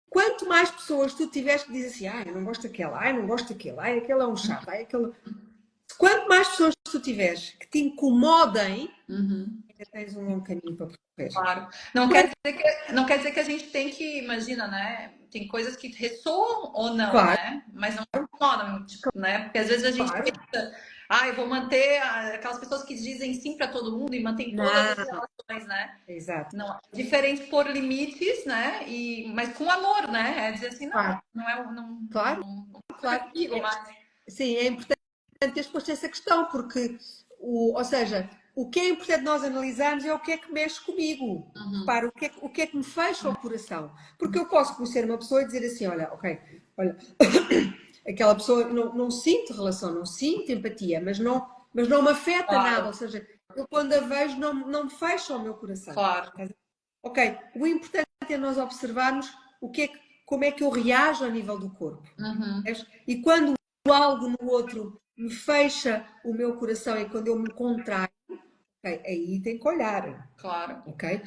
quanto mais pessoas tu tiveres que dizer assim, eu não gosto daquela, não gosto daquele, aquele é um chato, aquele... Quanto mais pessoas tu tiveres que te incomodem, Uhum. ainda tens um longo caminho para percorrer. Claro. Não quer dizer que a gente tem que, imagina, né? Tem coisas que ressoam ou não, Claro, né? Mas não incomodam, tipo, né? Porque às vezes a gente claro. pensa, eu vou manter aquelas pessoas que dizem sim para todo mundo e mantém todas as Não, relações, né? exato. Não, é diferente por limites, né? Mas com amor, né? É dizer assim, não, Claro, não é, não, claro, não fica claro. comigo, mas. Sim, é importante teres posto essa questão, porque, ou seja, o que é importante nós analisarmos é o que é que mexe comigo. Uhum. Repara, o que é que me fecha o coração. Porque eu posso conhecer uma pessoa e dizer assim, olha, ok, olha, aquela pessoa não sinto relação, não sinto empatia, mas não me afeta nada, Claro, ou seja, eu quando a vejo não me fecha o meu coração. claro. Ok, o importante é nós observarmos como é que eu reajo a nível do corpo. Uhum. E quando algo no outro me fecha o meu coração e quando eu me contraio, okay, aí tem que olhar. Claro. Ok?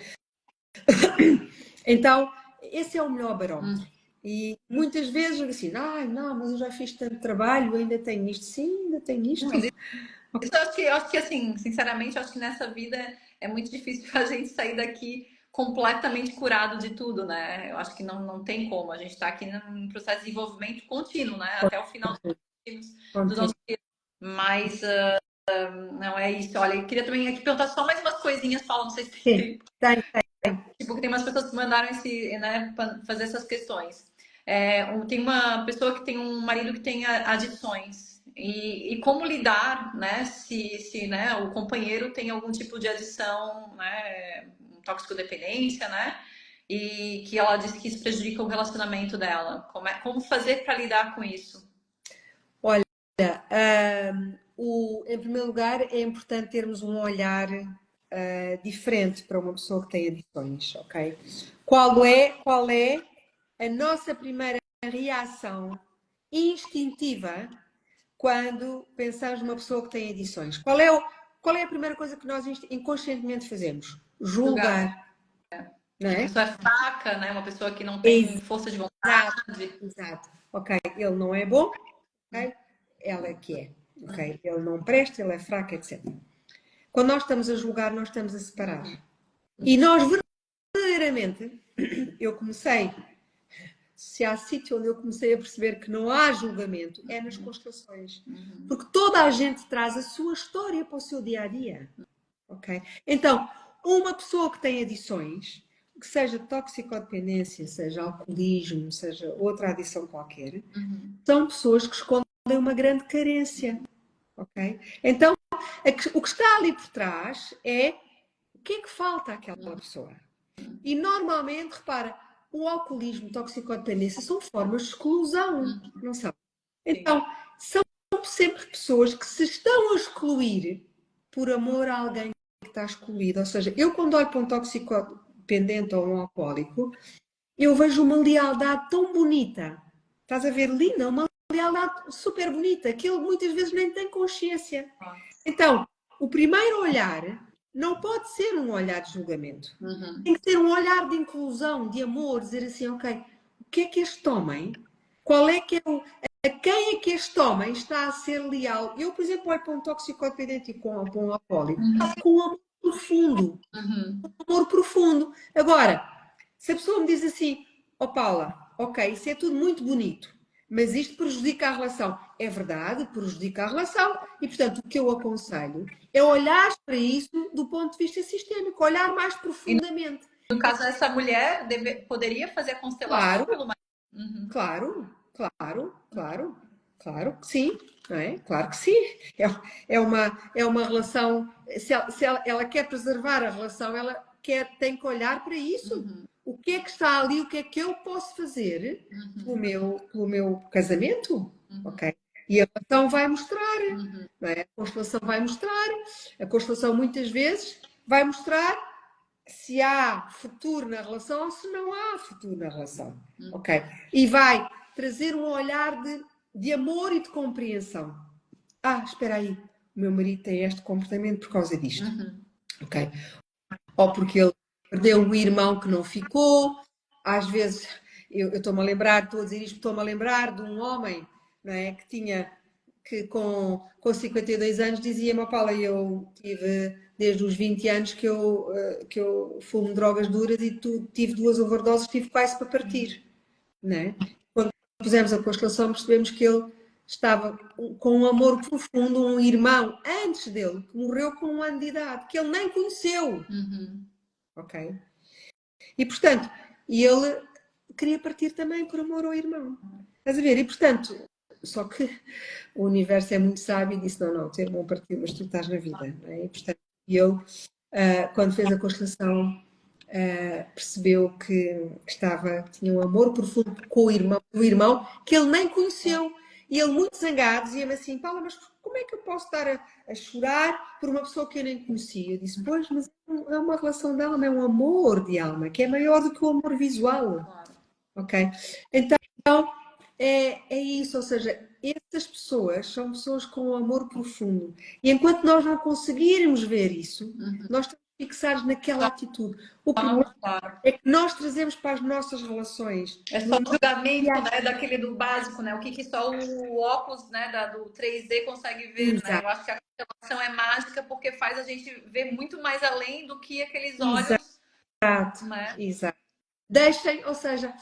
Então, esse é o melhor Uhum. barómetro. E muitas vezes eu digo assim, não, mas eu já fiz tanto trabalho, ainda tenho isto. Sim, ainda tenho isto. Mas isso eu acho que, assim, sinceramente, eu acho que nessa vida é muito difícil a gente sair daqui completamente curado de tudo, né? Eu acho que não tem como. A gente está aqui num processo de desenvolvimento contínuo, né? Até o final do nosso Contigo. dia. Mas não é isso. Olha, eu queria também aqui perguntar só mais umas coisinhas, Paulo, não sei se tem Sim, tempo. tem. Tipo, que tem umas pessoas que mandaram né, fazer essas questões. Tem uma pessoa que tem um marido que tem adições. E como lidar, né, se né, o companheiro tem algum tipo de adição, né, toxicodependência, né, e que ela disse que isso prejudica o relacionamento dela. Como fazer para lidar com isso? Olha, em primeiro lugar, é importante termos um olhar diferente para uma pessoa que tem adições, ok? Qual é a nossa primeira reação instintiva quando pensamos numa pessoa que tem adições? Qual é a primeira coisa que nós inconscientemente fazemos? Julgar. Julgar, não A é? pessoa é fraca, né? Uma pessoa que não tem força de vontade. Exato. Ok, ele não é bom, ok? Ela é que é. Ok, ele não presta, ele é fraco, etc. Quando nós estamos a julgar, nós estamos a separar. E nós verdadeiramente, eu comecei, se há sítio onde eu comecei a perceber que não há julgamento, é nas constelações. Porque toda a gente traz a sua história para o seu dia a dia. Ok? Então, uma pessoa que tem adições, que seja toxicodependência, seja alcoolismo, seja outra adição qualquer, são pessoas que escondem uma grande carência. Ok? Então, o que está ali por trás é o que é que falta àquela pessoa. E normalmente, repara, o alcoolismo, toxicodependência são formas de exclusão, não são? Então, são sempre pessoas que se estão a excluir por amor a alguém que está excluído. Ou seja, eu quando olho para um toxicodependente ou um alcoólico, eu vejo uma lealdade tão bonita. Estás a ver, linda, uma lealdade super bonita, que ele muitas vezes nem tem consciência. Então, o primeiro olhar não pode ser um olhar de julgamento. Tem que ser um olhar de inclusão, de amor, dizer assim, ok, o que é que este homem, qual é que é o, a quem é que este homem está a ser leal? Eu, por exemplo, olho para um toxicodependente e para um alcoólico, com um amor profundo. Amor profundo. Agora, se a pessoa me diz assim, ó Paula, ok, isso é tudo muito bonito, mas isto prejudica a relação. É verdade, prejudica a relação. E, portanto, o que eu aconselho é olhar para isso do ponto de vista sistémico, olhar mais profundamente. No caso, essa mulher poderia fazer a constelação Claro, pelo marido. claro que sim, não é? Claro que sim. É uma relação, se ela quer preservar a relação, tem que olhar para isso. O que é que está ali, o que é que eu posso fazer pelo meu casamento, ok? E a relação vai mostrar, não é? A constelação vai mostrar, a constelação muitas vezes vai mostrar se há futuro na relação ou se não há futuro na relação, ok? E vai trazer um olhar de amor e de compreensão. Espera aí, o meu marido tem este comportamento por causa disto, ok? Ou porque ele perdeu o irmão que não ficou. Às vezes, eu estou-me a lembrar, estou a dizer isto, estou-me a lembrar de um homem, não é, que com 52 anos dizia-me, Paula, eu tive desde os 20 anos que eu fumo drogas duras e tive 2 overdoses, tive quase para partir, não é? Quando pusemos a constelação percebemos que ele estava com um amor profundo, um irmão antes dele, que morreu com 1 ano de idade, que ele nem conheceu, ok? E portanto, ele queria partir também por amor ao irmão, estás a ver? E portanto, só que o universo é muito sábio e disse, não, teu irmão partiu, mas tu estás na vida, não é? E portanto, ele, quando fez a constelação, percebeu que tinha um amor profundo com o irmão que ele nem conheceu. E ele, muito zangado, dizia-me assim, Paula, mas como é que eu posso estar a chorar por uma pessoa que eu nem conhecia? Eu disse, pois, mas é uma relação de alma, é um amor de alma, que é maior do que o amor visual. Ok? Então, é isso, ou seja, essas pessoas são pessoas com um amor profundo. E enquanto nós não conseguirmos ver isso, nós estamos fixados naquela atitude. O problema é que nós trazemos para as nossas relações. É só o julgamento, né, daquele do básico, né? O que só o óculos, né, do 3D consegue ver, né? Eu acho que a constelação é mágica porque faz a gente ver muito mais além do que aqueles olhos, né? Exato. Deixem, ou seja,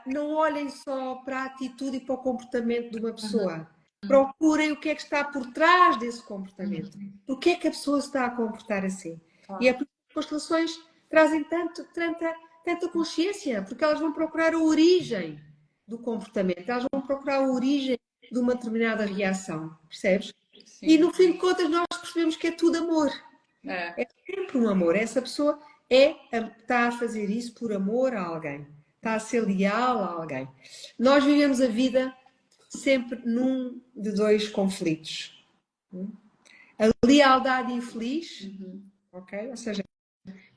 não olhem só para a atitude e para o comportamento de uma pessoa. Procurem o que é que está por trás desse comportamento. Por que é que a pessoa se está a comportar assim? E é por isso que as constelações trazem tanta consciência, porque elas vão procurar a origem do comportamento, elas vão procurar a origem de uma determinada reação, percebes? Sim. E no fim de contas nós percebemos que é tudo amor. É sempre um amor. Essa pessoa está a fazer isso por amor a alguém. Está a ser leal a alguém. Nós vivemos a vida sempre num de 2 conflitos. A lealdade infeliz ok? Ou seja,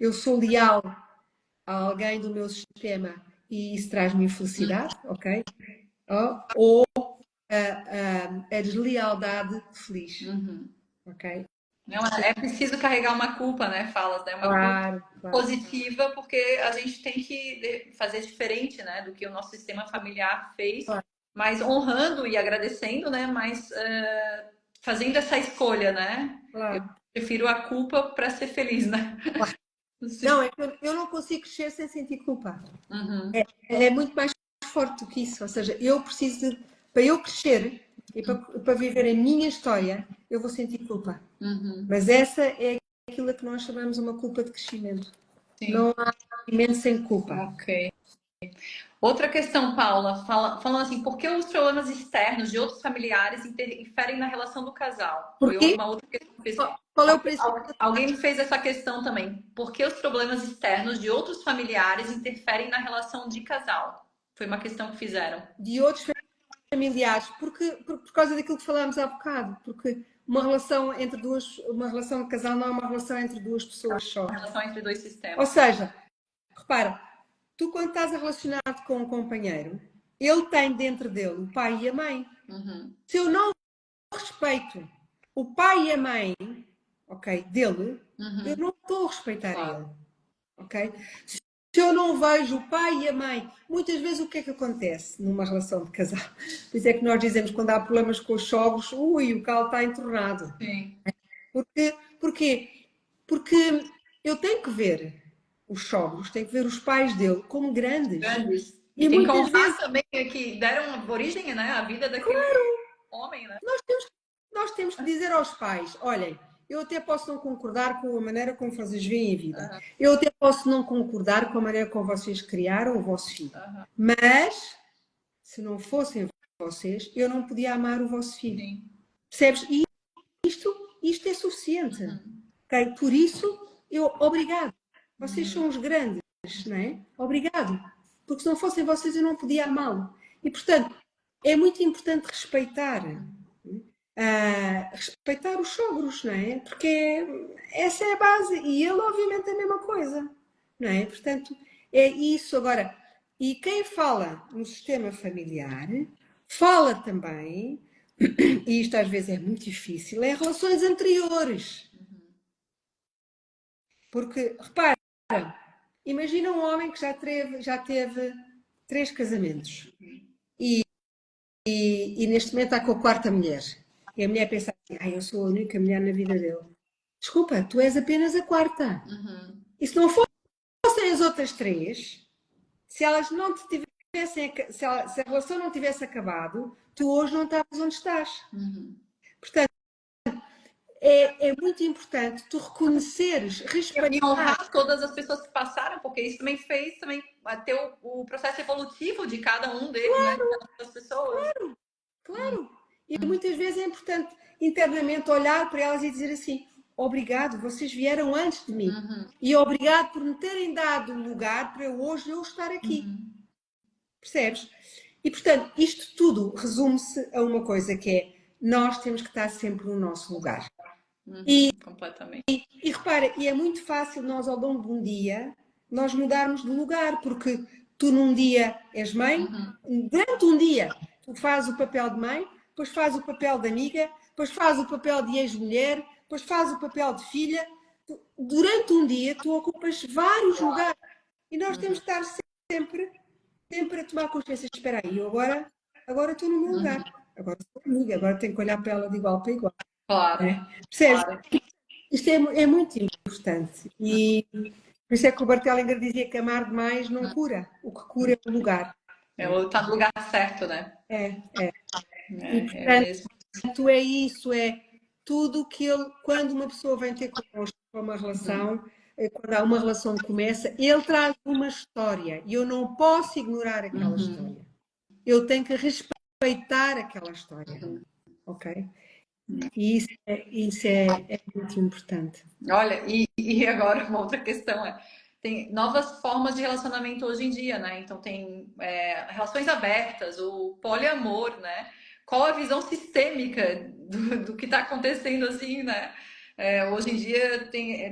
eu sou leal a alguém do meu sistema e isso traz-me infelicidade, ok? Ou a deslealdade feliz, Uhum. ok? Não, é preciso carregar uma culpa, né? Falas, né? Uma culpa Claro, claro, positiva, porque a gente tem que fazer diferente, né? Do que o nosso sistema familiar fez, claro, mas honrando e agradecendo, né? Mas fazendo essa escolha, né? Eu claro, prefiro a culpa para ser feliz, né? claro. Não, Sim. é que eu não consigo crescer sem sentir culpa. Uhum, É muito mais forte do que isso. Ou seja, eu preciso de, para eu crescer e para viver a minha história, eu vou sentir culpa. uhum, Mas essa é aquilo que nós chamamos uma culpa de crescimento. sim. Não há crescimento sem culpa. Ok. Outra questão, Paula, falando assim, por que os problemas externos de outros familiares interferem na relação do casal? Foi Porquê? uma outra questão que fez. Qual é o princípio Alguém me fez essa questão também. Por que os problemas externos de outros familiares interferem na relação de casal? Foi uma questão que fizeram. de outros familiares? Por causa daquilo que falámos há bocado. Porque uma relação de casal não é uma relação entre duas pessoas só. A relação entre dois Ou sistemas. seja, repara, tu quando estás relacionado com um companheiro, ele tem dentro dele o pai e a mãe. Uhum, Se eu não respeito o pai e a mãe, ok, dele, eu uhum, não estou a respeitar claro. ele, ok? Se eu não vejo o pai e a mãe, muitas vezes o que é que acontece numa relação de casal? Por isso é que nós dizemos quando há problemas com os sogros, ui, o calo está entornado. Sim. Porquê? Porque eu tenho que ver os sogros, tenho que ver os pais dele como grandes. Grandes. E E tem que muitas honrar vezes também que deram origem, né, à vida daquele homem, né? nós temos, nós temos que dizer aos pais: olhem, eu até posso não concordar com a maneira como vocês veem a vida, Aham, eu até posso não concordar com a maneira como vocês criaram o vosso filho, aham, mas se não fossem vocês, eu não podia amar o vosso filho. sim. Percebes? E isto é suficiente. Uhum, Ok? Por isso, obrigado. Vocês uhum, são os grandes, não é? Obrigado. Porque se não fossem vocês, eu não podia amá-lo. E, portanto, é muito importante respeitar. Respeitar os sogros, não é? Porque essa é a base. E ele, obviamente, é a mesma coisa, não é? Portanto, é isso. Agora, e quem fala no sistema familiar, fala também, e isto às vezes é muito difícil, é relações anteriores. Porque, repara, imagina um homem que já teve 3 casamentos e neste momento está com a quarta mulher. E a mulher pensa assim: eu sou a única mulher na vida dele. Desculpa, tu és apenas a quarta. uhum, E se não fossem as outras três, se elas não te tivessem, se a relação não tivesse acabado, tu hoje não estavas onde estás. uhum. Portanto, é muito importante tu reconheceres, E respeitar. honrar todas as pessoas que passaram, porque isso também fez também ter o processo evolutivo de cada um deles, né? De cada uma das pessoas. Claro. E muitas vezes é importante internamente olhar para elas e dizer assim: obrigado, vocês vieram antes de mim. Uhum, E obrigado por me terem dado lugar para hoje eu estar aqui. uhum, Percebes? E portanto, isto tudo resume-se a uma coisa que é: nós temos que estar sempre no nosso lugar. completamente. E repara, e é muito fácil nós ao longo de um dia nós mudarmos de lugar, porque tu num dia és mãe, Uhum, durante um dia tu fazes o papel de mãe, depois fazes o papel de amiga, depois fazes o papel de ex-mulher, depois fazes o papel de filha. Durante um dia tu ocupas vários lugares e nós temos uhum, que estar sempre a tomar consciência. Espera aí, eu agora estou no meu lugar, uhum. agora sou amiga, agora tenho que olhar para ela de igual para igual. Claro, Né? Percebes? claro. Isto é muito importante. E por isso é que o Bart Hellinger dizia que amar demais não cura. O que cura é o lugar. Né? Tá no lugar certo, né? É. E É portanto, mesmo. é isso, é tudo que ele, quando uma pessoa vem ter connosco para uma relação, quando há uma relação que começa, ele traz uma história e eu não posso ignorar aquela Uhum. história. Eu tenho que respeitar aquela história. Ok? E isso é muito importante. Olha, e agora uma outra questão tem novas formas de relacionamento hoje em dia, né? Então tem relações abertas, o poliamor, né? Qual a visão sistêmica do que está acontecendo assim, né? Hoje em dia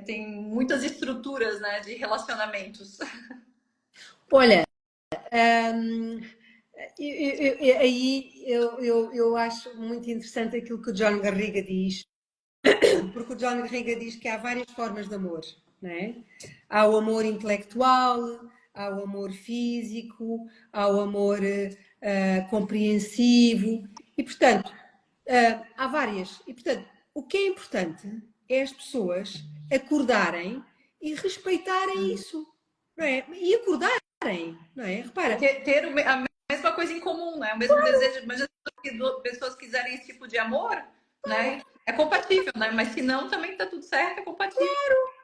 tem muitas estruturas, né, de relacionamentos. Olha, hum, aí eu acho muito interessante aquilo que o John Garriga diz, porque o John Garriga diz que há várias formas de amor, não é? Há o amor intelectual, há o amor físico, há o amor compreensivo, e portanto, há várias. E portanto, o que é importante é as pessoas acordarem e respeitarem isso, não é? E acordarem, não é? É Repara, ter a mesma coisa em comum, né? O mesmo desejo, mas que pessoas quiserem esse tipo de amor, né? É compatível, né? Mas se não, também tá tudo certo, é compatível,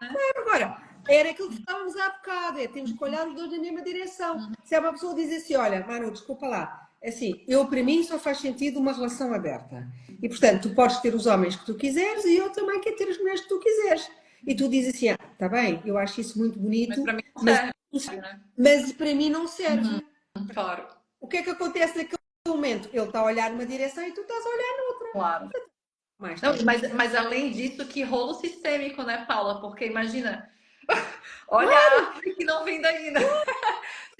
né? agora, era aquilo que estávamos há bocado, temos que olhar os dois na mesma direção. Se é uma pessoa diz assim, olha, Manu, desculpa lá, assim, para mim só faz sentido uma relação aberta. E, portanto, tu podes ter os homens que tu quiseres e eu também quero ter as mulheres que tu quiseres. E tu dizes assim, está bem, eu acho isso muito Mas bonito, para mim não mas, serve, né? mas para mim não serve. Claro, O que é que acontece naquele momento? Ele está a olhar numa direção e tu estás a olhar noutra. claro. Mais Não, tempo. mas além disso, que rolo sistêmico, né, Paula? Porque imagina, olha a árvore que não vem daí, né?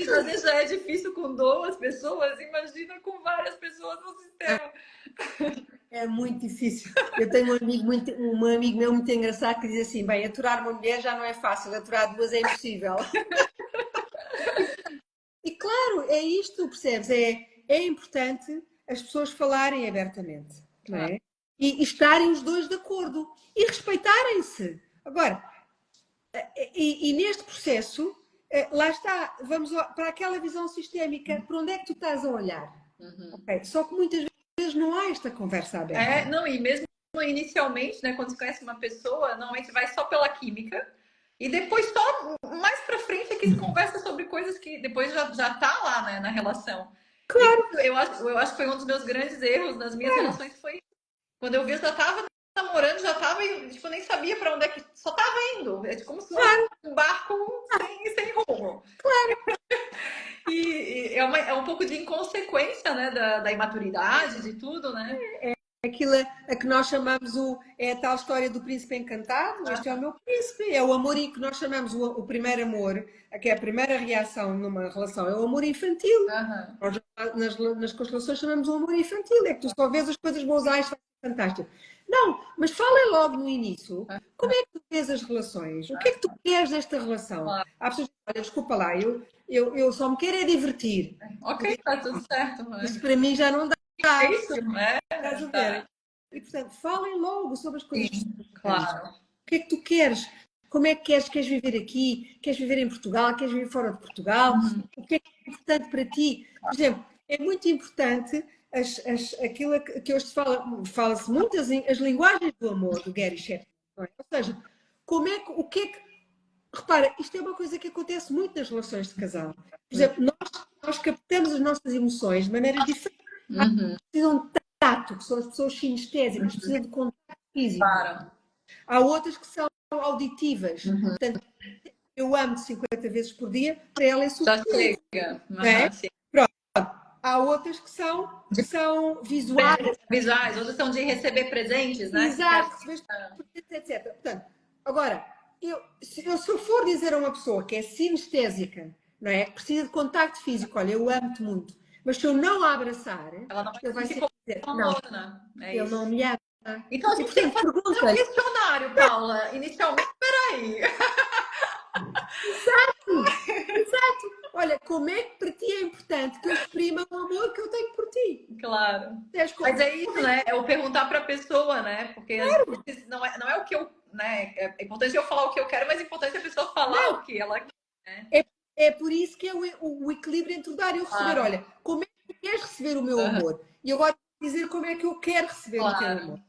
Se às vezes já é difícil com 2 pessoas, imagina com várias pessoas no sistema. É muito difícil. Eu tenho um amigo meu muito engraçado que diz assim: bem, aturar uma mulher já não é fácil, aturar duas é impossível. E claro, é isto, percebes? É importante as pessoas falarem abertamente, não Claro. é? E estarem os dois de acordo e respeitarem-se. Agora, e neste processo, lá está, vamos para aquela visão sistémica, para onde é que tu estás a olhar? Uhum. Okay? Só que muitas vezes não há esta conversa aberta. Não, e mesmo inicialmente, né, quando você conhece uma pessoa, normalmente vai só pela química, e depois só mais pra frente é que se conversa sobre coisas que depois já tá lá, né, na relação. E eu acho que foi um dos meus grandes erros nas minhas relações, foi quando eu vi, eu já tava namorando, já tava, e, tipo, nem sabia pra onde é que, só tava indo. É como se fosse um barco sem rumo. E é um pouco de inconsequência, né, da imaturidade, de tudo, né? Aquilo a que nós chamamos é a tal história do príncipe encantado. Este é o meu príncipe, é o amor que nós chamamos o primeiro amor, que é a primeira reação numa relação, é o amor infantil. Aham. Nós, nas constelações chamamos o amor infantil, é que tu só vês as coisas boas, isto é fantástico. Não, mas fala logo no início, como é que tu vês as relações? O que é que tu queres desta relação? Claro. Há pessoas que dizem, olha, desculpa lá, eu só me quero é divertir. Ok, tá tudo certo, mas Isso para mim já não dá. é isso, né? Estás a ver? Tá. E, portanto, falem logo sobre as coisas que Sim, são importantes. claro. O que é que tu queres? Como é que queres? Queres viver aqui? Queres viver em Portugal? Queres viver fora de Portugal? O que é importante para ti? Por exemplo, é muito importante aquilo que hoje fala-se muito, as linguagens do amor, do Gary Chapman. Não é? Ou seja, o que é que. Repara, isto é uma coisa que acontece muito nas relações de casal. Por exemplo, nós captamos as nossas emoções de maneiras diferentes. Há pessoas Uhum, que precisam de tato, que são as pessoas sinestésicas, precisam de contato físico. claro. Há outras que são auditivas. Uhum. Portanto, eu amo 50 vezes por dia, para ela é Já suficiente. chega. Não é? Sim. Pronto. Há outras que são visuais, Visuais, outros são de receber presentes, né? Que quer... exato, etc. Portanto, agora, se eu for dizer a uma pessoa que é sinestésica, não é? Que precisa de contacto físico, olha, eu amo-te muito, mas se eu não a abraçar, Ela não vai ele vai sentir sempre dizer, como não, amor, né? É ele não isso. me ama. Então a E gente tem que portanto, fazer um pergunta-lhe, questionário, Paula. Inicialmente, peraí. exato, olha, como é que para ti é importante que eu exprima o amor que eu tenho por ti? Claro. Como Mas é isso, né? É o perguntar para a pessoa, né? Porque às vezes não é o que eu, né? É importante eu falar o que eu quero, mas é importante a pessoa falar o Não, que ela quer, né? é por isso que é o equilíbrio entre o dar e o receber. Claro. Olha, como é que tu queres receber o meu Aham. amor? E agora vou dizer como é que eu quero receber o teu amor. Claro.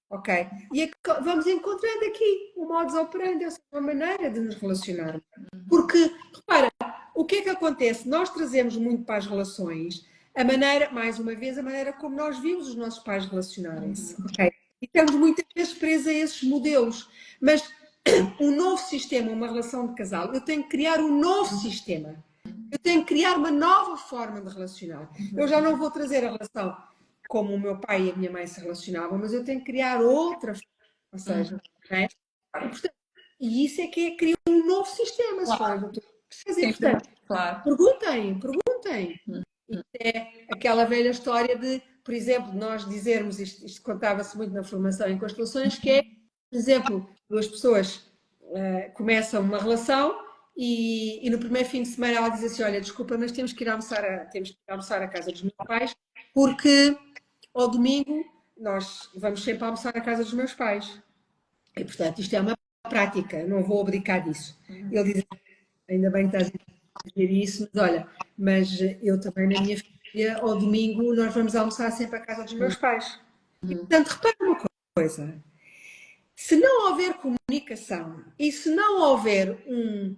Ok? E vamos encontrando aqui o modus operandi, ou seja, uma maneira de nos relacionarmos. Porque, repara, o que é que acontece? Nós trazemos muito para as relações a maneira, mais uma vez, a maneira como nós vimos os nossos pais relacionarem-se. Ok? E estamos muitas vezes presos a esses modelos. Mas um novo sistema, uma relação de casal, eu tenho que criar um novo sistema. Eu tenho que criar uma nova forma de relacionar. Eu já não vou trazer a relação como o meu pai e a minha mãe se relacionavam, mas eu tenho que criar outra forma Ou seja, não é? E, portanto, e isso é que é, cria um novo sistema, se for Claro, o que eu estou a fazer. sim, Portanto, claro. perguntem, perguntem. Isto é aquela velha história de, por exemplo, nós dizermos, isto contava-se muito na formação em constelações, que é, por exemplo, duas pessoas começam uma relação e no primeiro fim de semana ela diz assim, olha, desculpa, mas temos que ir almoçar à casa dos meus pais, porque ao domingo nós vamos sempre almoçar à casa dos meus pais. E, portanto, isto é uma prática, não vou abdicar disso. Ele diz, ainda bem que estás a dizer isso, mas olha, mas eu também na minha família, ao domingo, nós vamos almoçar sempre à casa dos meus pais. E, portanto, repara uma coisa, se não houver comunicação e se não houver um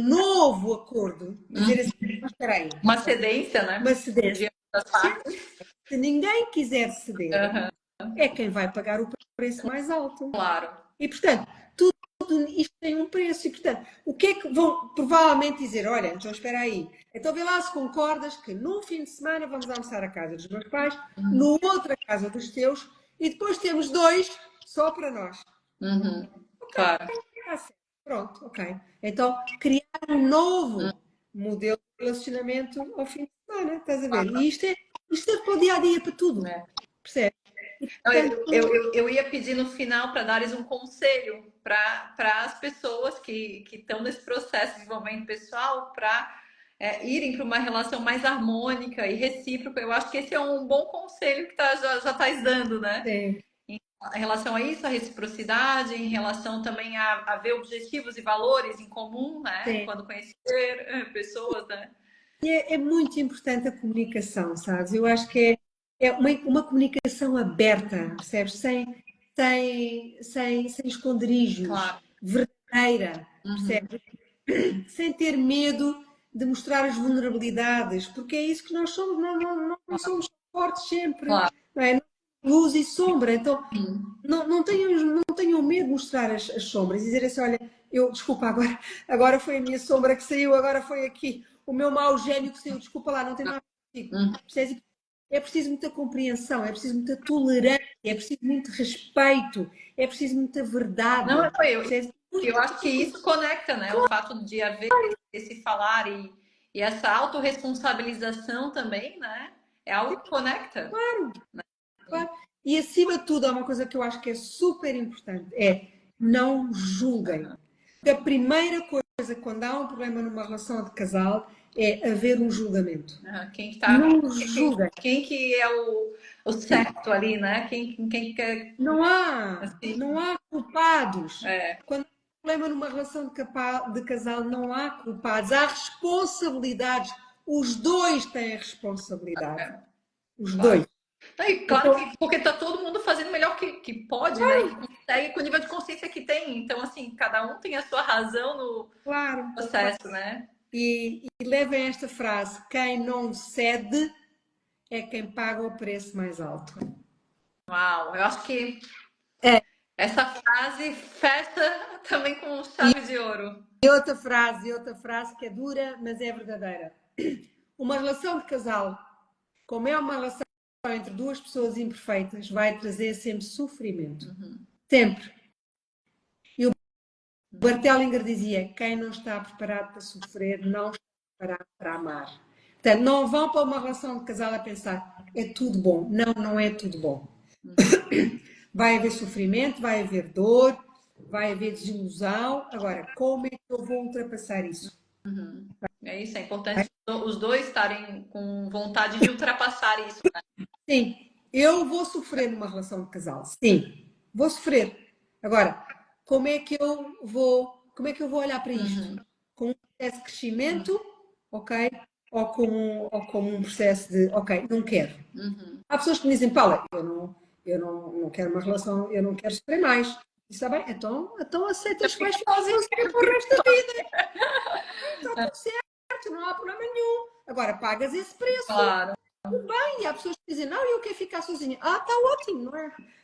novo acordo, dizer assim, mas espera aí, Uma cedência, né? uma cedência, De ambas as partes. se ninguém quiser ceder, Aham, é quem vai pagar o preço mais alto. claro. E, portanto, tudo isto tem um preço. E, portanto, o que é que vão provavelmente dizer? Olha, então espera aí. Então vê lá se concordas que num fim de semana vamos almoçar à casa dos meus pais, no outro à casa dos teus, e depois temos dois só para nós. Uhum, Ok, claro. está certo. Pronto, ok. Então, criar um novo modelo de relacionamento ao fim de semana, estás a ver? E isto é para o dia a dia, para tudo. É. Percebes? E, Não, portanto, eu ia pedir no final para dar um conselho para as pessoas que estão nesse processo de desenvolvimento pessoal para irem para uma relação mais harmônica e recíproca. Eu acho que esse é um bom conselho que já estás dando, né? sim. Em relação a isso, a reciprocidade, em relação também a ver objetivos e valores em comum, né? Sim. Quando conhecer pessoas, né? E é muito importante a comunicação, sabes? Eu acho que é uma comunicação aberta, percebes? Sem esconderijos, Claro. verdadeira, Uhum. percebes? Sem ter medo de mostrar as vulnerabilidades, porque é isso que nós somos, não somos fortes sempre, Claro. não é? Luz e sombra, então Uhum. não tenham medo de mostrar as sombras e dizer assim, olha, desculpa, agora foi a minha sombra que saiu, agora foi aqui o meu mau gênio que saiu, desculpa lá, não tem nada a ver contigo. Uhum. Percebes? É preciso muita compreensão, é preciso muita tolerância, é preciso muito respeito, é preciso muita Não, verdade. Percebes? eu acho que isso conecta, né? O fato de haver esse falar e essa autorresponsabilização também, né? É algo que conecta. Claro. E acima de tudo, há uma coisa que eu acho que é super importante, é não julguem. Porque a primeira coisa quando há um problema numa relação de casal é haver um julgamento. Quem que tá, Não julguem. quem que é o certo ali, né? Quem que Não há, assim, não há culpados. é, Quando há um problema numa relação de casal, não há culpados. Há responsabilidades. Os dois têm responsabilidade. é, Os claro. dois. E claro Então, que porque tá todo mundo fazendo o melhor que pode, né? E que consegue com o nível de consciência que tem. Então, assim, cada um tem a sua razão no claro. processo, né? E levem esta frase: quem não cede é quem paga o preço mais alto. Uau, eu acho que É. essa frase fecha também com E chave de ouro. outra frase que é dura, mas é verdadeira. Uma relação de casal, como é uma relação entre duas pessoas imperfeitas, vai trazer sempre sofrimento. Sempre. E o Bart Hellinger dizia: quem não está preparado para sofrer, não está preparado para amar. Portanto, não vão para uma relação de casal a pensar é tudo bom. Não, não é tudo bom. Vai haver sofrimento, vai haver dor, vai haver desilusão. Agora, como é que eu vou ultrapassar isso? É isso, é importante os dois estarem com vontade de ultrapassar isso. Sim, eu vou sofrer numa relação de casal. Sim, vou sofrer. Agora, como é que eu vou olhar para isto? Com um processo de crescimento, ok? Ou como um processo de, ok, não quero. Há pessoas que me dizem, Paula, eu não quero uma relação, eu não quero sofrer mais. E está bem, então aceitas que vais ficar sozinha para o resto da vida. Está tudo certo, não há problema nenhum. Agora, pagas esse preço. Claro. E há pessoas que dizem, não, eu quero ficar sozinha. Ah, está ótimo,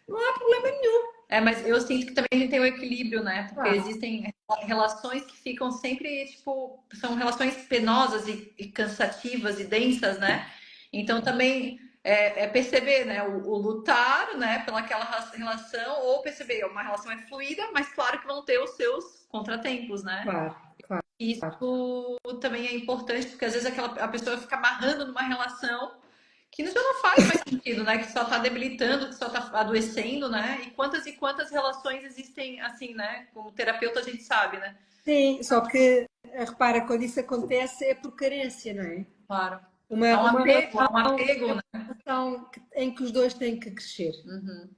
não há problema nenhum. Mas eu sinto que também a gente tem o equilíbrio, né? Porque Ah, existem relações que ficam sempre, são relações penosas e cansativas e densas, né? Então também é perceber, né, o lutar, né, pelaquela relação, ou perceber uma relação é fluida, mas claro que vão ter os seus contratempos, né? Claro, claro. Isso também é importante, porque às vezes a pessoa fica amarrando numa relação que já não faz mais sentido, né? Que só tá debilitando, que só tá adoecendo, né? E quantas relações existem assim, né? Como terapeuta a gente sabe, né? Sim, só que repara, quando isso acontece é por carência, não é? Claro. Uma Há um apego, né? relação em que os dois têm que crescer. Uhum.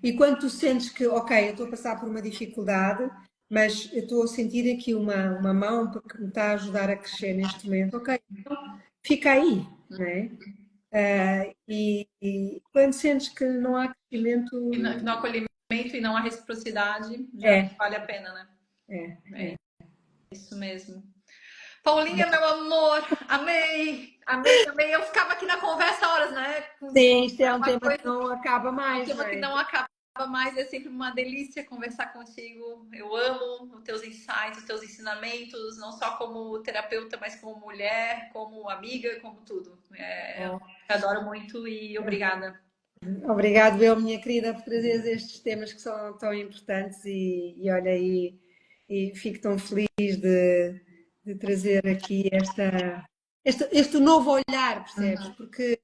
E quando tu sentes que, ok, eu estou a passar por uma dificuldade, mas eu estou a sentir aqui uma mão que me está a ajudar a crescer neste momento, ok, então fica aí, não é? E quando sentes que não há crescimento, E no acolhimento e não a reciprocidade, já é, vale a pena, né? é. Isso mesmo. Paulinha, meu amor, amei, amei, amei. Eu ficava aqui na conversa horas, né? Sim, isto é É um uma tema coisa, que não acaba é um mais, não tema que é? não acaba mais, é sempre uma delícia conversar contigo. Eu amo os teus insights, os teus ensinamentos, não só como terapeuta, mas como mulher, como amiga, como tudo. Eu adoro muito e obrigada. Obrigado, eu, minha querida, por trazeres estes temas que são tão importantes e olha, e fico tão feliz de trazer aqui este novo olhar, percebes? Porque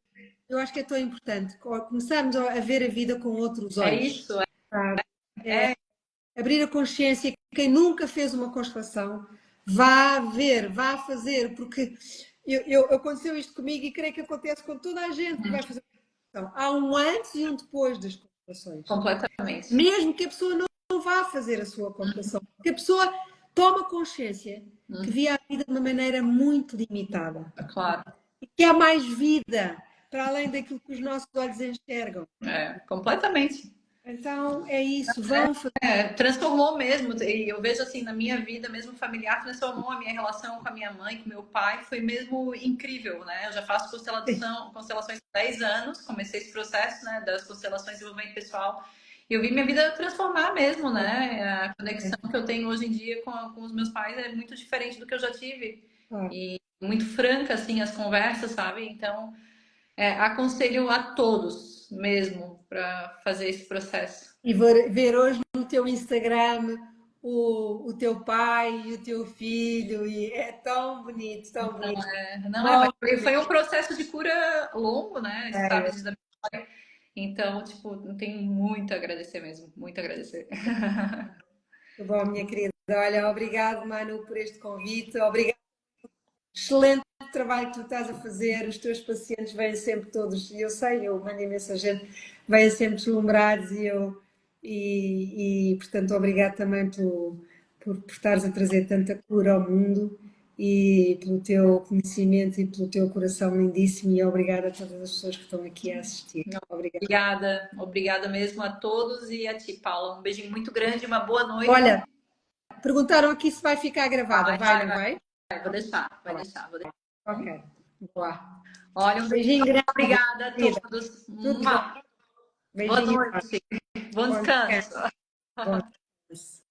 eu acho que é tão importante começarmos a ver a vida com outros É olhos, isso, sabe? Abrir a consciência que quem nunca fez uma constelação vá ver, vá fazer, porque aconteceu isto comigo e creio que acontece com toda a gente que vai fazer uma constelação. Há um antes e um depois das constelações. completamente. Mesmo que a pessoa não vá fazer a sua constelação, porque a pessoa toma consciência que via a vida de uma maneira muito limitada Claro, e que há mais vida para além daquilo que os nossos olhos enxergam. completamente. Então é isso, vão fazer. Transformou mesmo, e eu vejo assim na minha vida, mesmo familiar, transformou a minha relação com a minha mãe, com meu pai, foi mesmo incrível, né? Eu já faço constelações há 10 anos, comecei esse processo, né, das constelações de desenvolvimento pessoal, e eu vi minha vida transformar mesmo, né? A conexão que eu tenho hoje em dia com os meus pais é muito diferente do que eu já tive, e muito franca, assim, as conversas, sabe? Então, aconselho a todos mesmo para fazer esse processo. E ver hoje no teu Instagram o teu pai e o teu filho, e é tão bonito, tão bonito. Não é, mas Não, foi um processo de cura longo, né? é, Estáveis da minha história. Então, tipo, não tenho muito a agradecer mesmo, muito a agradecer. muito bom, minha querida. Olha, obrigado, Manu, por este convite. Obrigado. Excelente trabalho que tu estás a fazer. Os teus pacientes vêm sempre todos, e eu sei, eu mando imensa gente, vêm sempre deslumbrados portanto, obrigado também por estares a trazer tanta cura ao mundo e pelo teu conhecimento e pelo teu coração lindíssimo e obrigada a todas as pessoas que estão aqui a assistir. Obrigada. Obrigada, obrigada mesmo a todos e a ti, Paula. Um beijinho muito grande, uma boa noite. Olha, perguntaram aqui se vai ficar gravada. Vai, não vai? Vou deixar, vai deixar, vou deixar. Ok, boa. Olha, um Beijinho grande. obrigada a Querida. todos. Tudo bom. Boa Beijinho. noite. Bom Bom descanso. descanso. Bom descanso.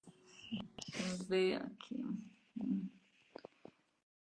Vamos ver aqui.